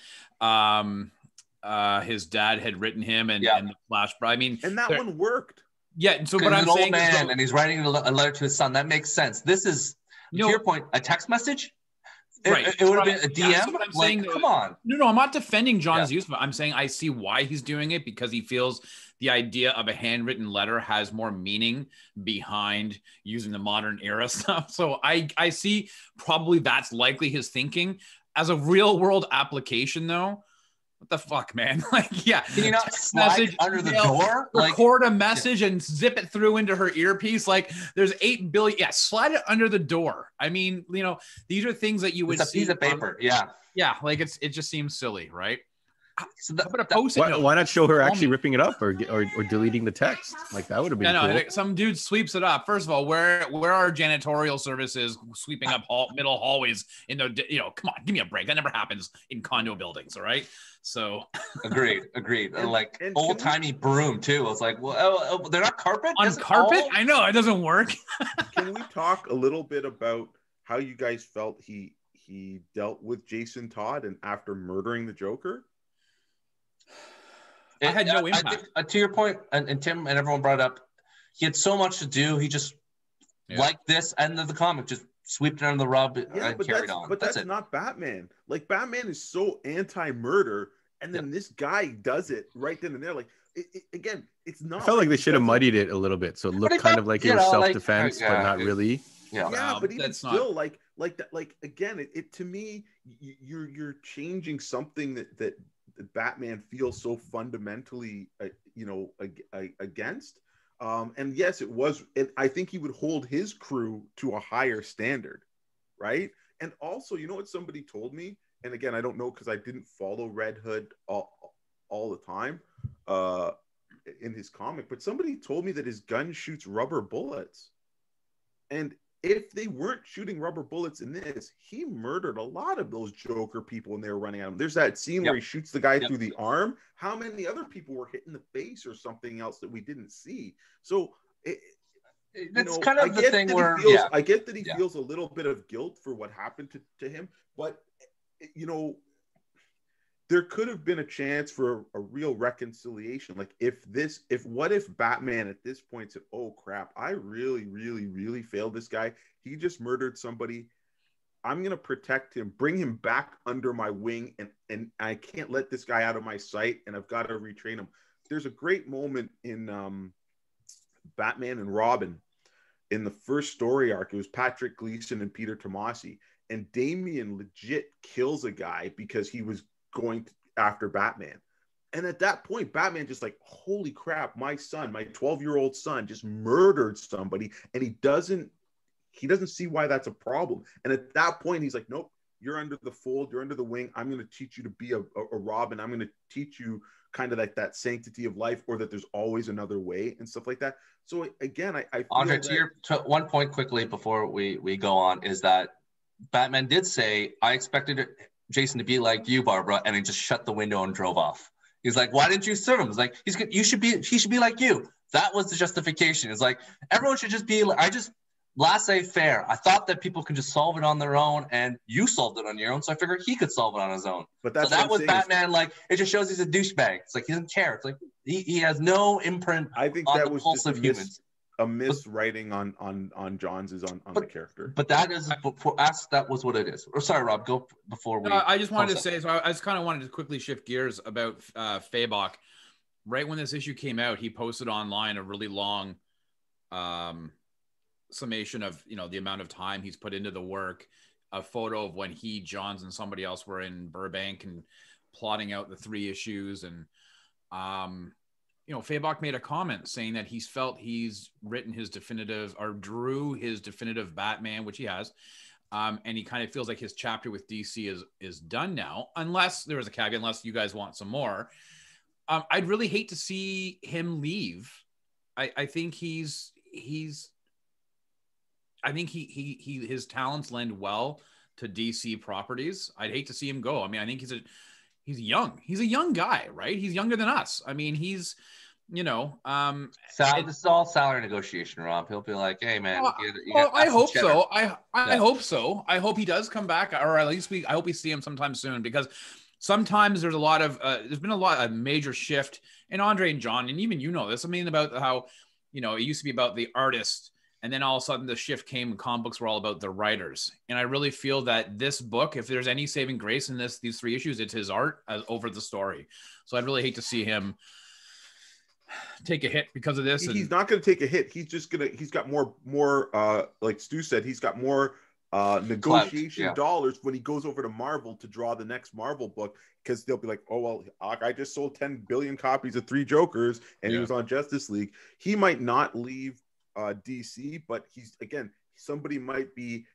his dad had written him, and the Flash. I mean, and that one worked. Yeah. So, but I'm saying, old man, and he's writing a letter to his son. That makes sense. This is, to your point, a text message. Right. It would have been a DM. Yeah, so what I'm saying, come on. No, I'm not defending John's use of it. I'm saying I see why he's doing it, because he feels the idea of a handwritten letter has more meaning behind using the modern era stuff. So I see probably that's likely his thinking. As a real world application, though, what the fuck, man? Like, can you not slide under the door? Record a message and zip it through into her earpiece. Like, there's 8 billion. Yeah, slide it under the door. I mean, you know, these are things that you would see. It's a piece of paper. Yeah, like it just seems silly, right? So why not show her actually ripping it up or deleting the text? Like, that would have been cool. Some dude sweeps it up. First of all, where are janitorial services sweeping up middle hallways in the, you know, come on, give me a break. That never happens in condo buildings, all right? So agreed. Like, old-timey broom too. I was like, well, they're not carpet? On carpet? I know, it doesn't work. Can we talk a little bit about how you guys felt he dealt with Jason Todd and after murdering the Joker? I had no impact. I think, to your point, and Tim and everyone brought up, he had so much to do. He just, like this end of the comic, just swept it under the rub and carried on. But that's not Batman. Like, Batman is so anti-murder, and then this guy does it right then and there. Like, again, it's not. I felt like they should have muddied it a little bit, so it looked kind of like it was self-defense, but not really. Yeah, but even still, like that. Like, again, it to me, you're changing something that Batman feels so fundamentally, against. And yes, it was. I think he would hold his crew to a higher standard, right? And also, you know what somebody told me? And again, I don't know, because I didn't follow Red Hood all the time in his comic, but somebody told me that his gun shoots rubber bullets. And if they weren't shooting rubber bullets in this, he murdered a lot of those Joker people when they were running at him. There's that scene where he shoots the guy through the arm. How many other people were hit in the face or something else that we didn't see? So it's kind of the thing where I get that he feels a little bit of guilt for what happened to him, but there could have been a chance for a real reconciliation. Like what if Batman at this point said, oh crap, I really, really, really failed this guy. He just murdered somebody. I'm going to protect him, bring him back under my wing. And I can't let this guy out of my sight. And I've got to retrain him. There's a great moment in Batman and Robin in the first story arc. It was Patrick Gleason and Peter Tomasi, and Damian legit kills a guy because he was going after Batman. And at that point, Batman just like, holy crap, my son, my 12-year-old son just murdered somebody, and he doesn't see why that's a problem. And at that point, he's like, nope, you're under the fold, you're under the wing. I'm going to teach you to be a Robin. I'm going to teach you kind of like that sanctity of life, or that there's always another way and stuff like that. So again, I feel Andre, that... to one point quickly before we go on, is that Batman did say, I expected Jason to be like you, Barbara, and he just shut the window and drove off. He's like, why didn't you serve him? He's like, he should be like you. That was the justification. It's like, everyone should just be like, laissez-faire. I thought that people could just solve it on their own, and you solved it on your own, so I figured he could solve it on his own. But that's so that was Batman. Like, it just shows he's a douchebag. It's like he doesn't care. It's like he has no imprint. I think on that the was pulse just of humans. A miswriting on John's on the character. But that is, for us, that was what it is. Or sorry, Rob, go before we. I just wanted to say, so I just kind of wanted to quickly shift gears about Fabok. Right when this issue came out, he posted online a really long summation of the amount of time he's put into the work, a photo of when he, Johns, and somebody else were in Burbank and plotting out the 3 issues. And Fabok made a comment saying that he's written his definitive, or drew his definitive Batman, which he has, and he kind of feels like his chapter with DC is done now, unless there was a caveat, unless you guys want some more. I'd really hate to see him leave. I think his talents lend well to DC properties. I'd hate to see him go. I mean, I think he's young. He's a young guy, right? He's younger than us. I mean, he's, this is all salary negotiation, Rob. He'll be like, hey man, I hope so. I hope so. I hope he does come back, or at least I hope we see him sometime soon, because sometimes there's been a lot of major shift in Andre and John, and even this. I mean, about how, it used to be about the artist, and then all of a sudden the shift came and comic books were all about the writers. And I really feel that this book, if there's any saving grace in these 3 issues, it's his art over the story. So I'd really hate to see him take a hit because of this. He's not going to take a hit. He's got more like Stu said, he's got more negotiation dollars when he goes over to Marvel to draw the next Marvel book, because they'll be like, oh well, I just sold 10 billion copies of 3 Jokers and he was on Justice League. He might not leave DC, but somebody might be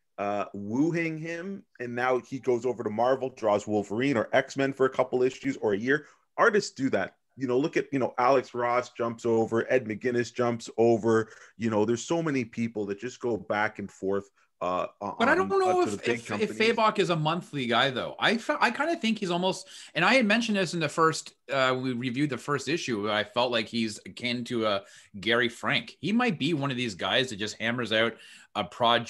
wooing him, and now he goes over to Marvel, draws Wolverine or X-Men for a couple issues or a year. Artists do that. Look at, Alex Ross jumps over, Ed McGuinness jumps over, there's so many people that just go back and forth. But I don't know if Fabok is a monthly guy, though. I kind of think he's almost, and I had mentioned this in the first, we reviewed the first issue. I felt like he's akin to a Gary Frank. He might be one of these guys that just hammers out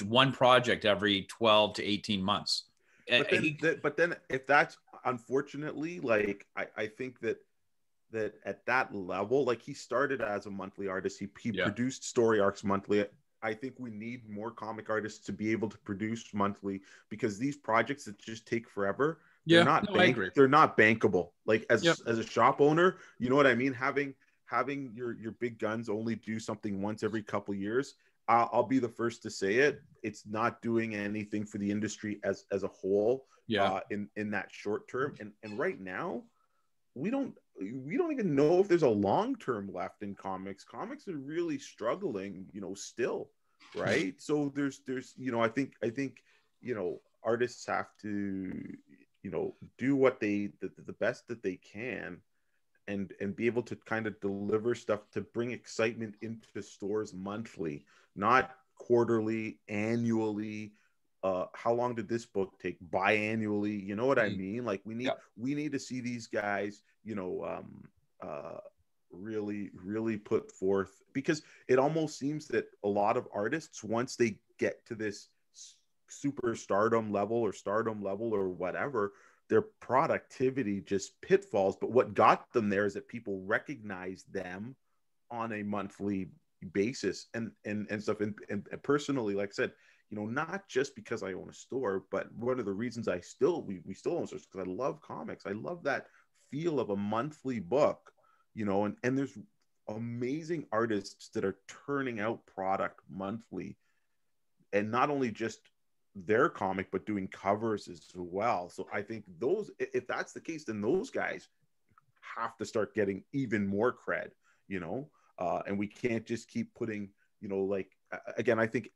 one project every 12 to 18 months. But then if that's, unfortunately, like, I think that at that level, like, he started as a monthly artist. He produced story arcs monthly. I think we need more comic artists to be able to produce monthly, because these projects that just take forever, they're not bankable. Like, as a shop owner, you know what I mean? Having your big guns only do something once every couple years, I'll be the first to say it. It's not doing anything for the industry as a whole. In that short term, and right now, we don't even know if there's a long term left in comics. Comics are really struggling, still, right? So there's I think artists have to do what the best that they can, and be able to kind of deliver stuff to bring excitement into stores monthly, not quarterly, annually. How long did this book take? Biannually, you know what I mean? Like we need to see these guys, really put forth, because it almost seems that a lot of artists, once they get to this stardom level or whatever, their productivity just pitfalls. But what got them there is that people recognize them on a monthly basis and stuff. And personally, like I said, not just because I own a store, but one of the reasons we still own stores, because I love comics. I love that feel of a monthly book, and there's amazing artists that are turning out product monthly, and not only just their comic, but doing covers as well. So I think if that's the case, then those guys have to start getting even more cred, and we can't just keep putting, again, I think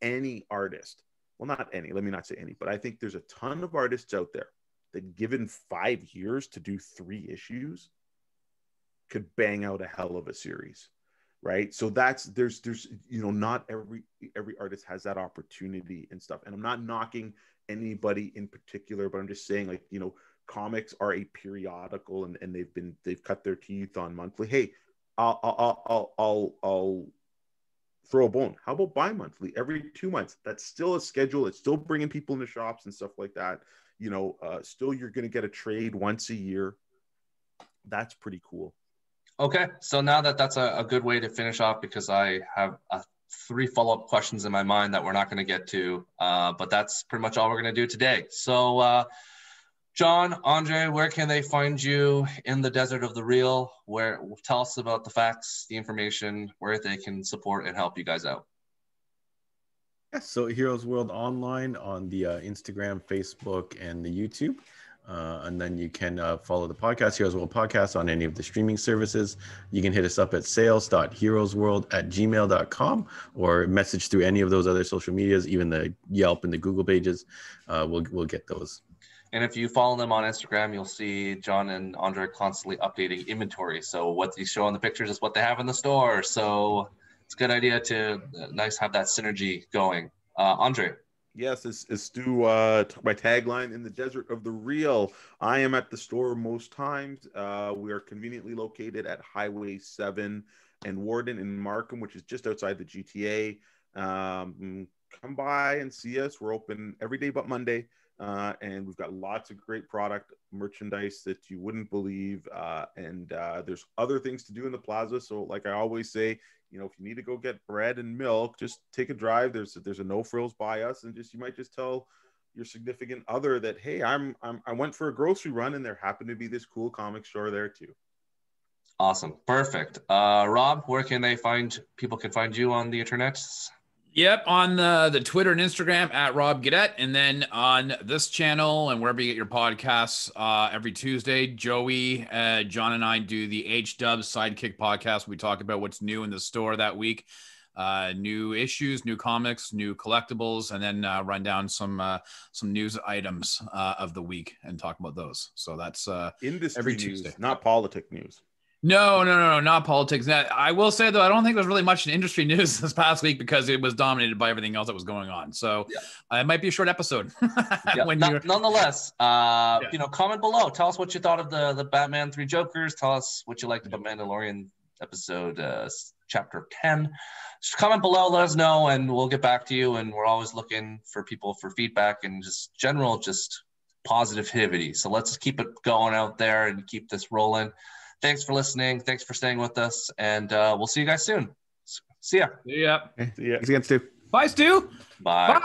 any artist, well, not any, let me not say any, but I think there's a ton of artists out there that, given 5 years to do 3 issues, could bang out a hell of a series, right? So there's not every artist has that opportunity and stuff. And I'm not knocking anybody in particular, but I'm just saying, comics are a periodical, and they've cut their teeth on monthly. Hey, I'll throw a bone. How about bi-monthly, every 2 months? That's still a schedule. It's still bringing people into shops and stuff like that. Still you're going to get a trade once a year. That's pretty cool. Okay, so now that's a good way to finish off, because I have 3 follow-up questions in my mind that we're not going to get to, but that's pretty much all we're going to do today. So, John, Andre, where can they find you in the desert of the real? Tell us about the facts, the information, where they can support and help you guys out. Yeah, so Heroes World Online on the Instagram, Facebook, and the YouTube. And then you can follow the podcast, Heroes World Podcast, on any of the streaming services. You can hit us up at sales.heroesworld@gmail.com, or message through any of those other social medias, even the Yelp and the Google pages. We'll get those. And if you follow them on Instagram, you'll see John and Andre constantly updating inventory. So what they show on the pictures is what they have in the store. So it's a good idea to have that synergy going. Andre. Yes, as Stu took my tagline, in the desert of the real, I am at the store most times. We are conveniently located at Highway 7 and Warden in Markham, which is just outside the GTA. Come by and see us. We're open every day but Monday. And we've got lots of great product merchandise that you wouldn't believe. And there's other things to do in the plaza. So like I always say, if you need to go get bread and milk, just take a drive. There's a No Frills by us, and you might just tell your significant other that, hey, I went for a grocery run, and there happened to be this cool comic store there too. Awesome. Perfect. Rob, where can people find you on the internet? Yep, on the Twitter and Instagram at Rob Gadet, and then on this channel and wherever you get your podcasts, every Tuesday, Joey, John, and I do the HW Sidekick podcast. We talk about what's new in the store that week, new issues, new comics, new collectibles, and then run down some news items of the week and talk about those. So that's industry every news, Tuesday. not politic news. No, not politics. I will say, though, I don't think there's really much in industry news this past week, because it was dominated by everything else that was going on. So it might be a short episode. Nonetheless, comment below. Tell us what you thought of the Batman 3 Jokers. Tell us what you liked about Mandalorian episode chapter 10. Just comment below, let us know, and we'll get back to you. And we're always looking for people for feedback and just positivity. So let's keep it going out there and keep this rolling. Thanks for listening. Thanks for staying with us. And we'll see you guys soon. See ya. See ya. Thanks again, Stu. Bye, Stu. Bye. Bye.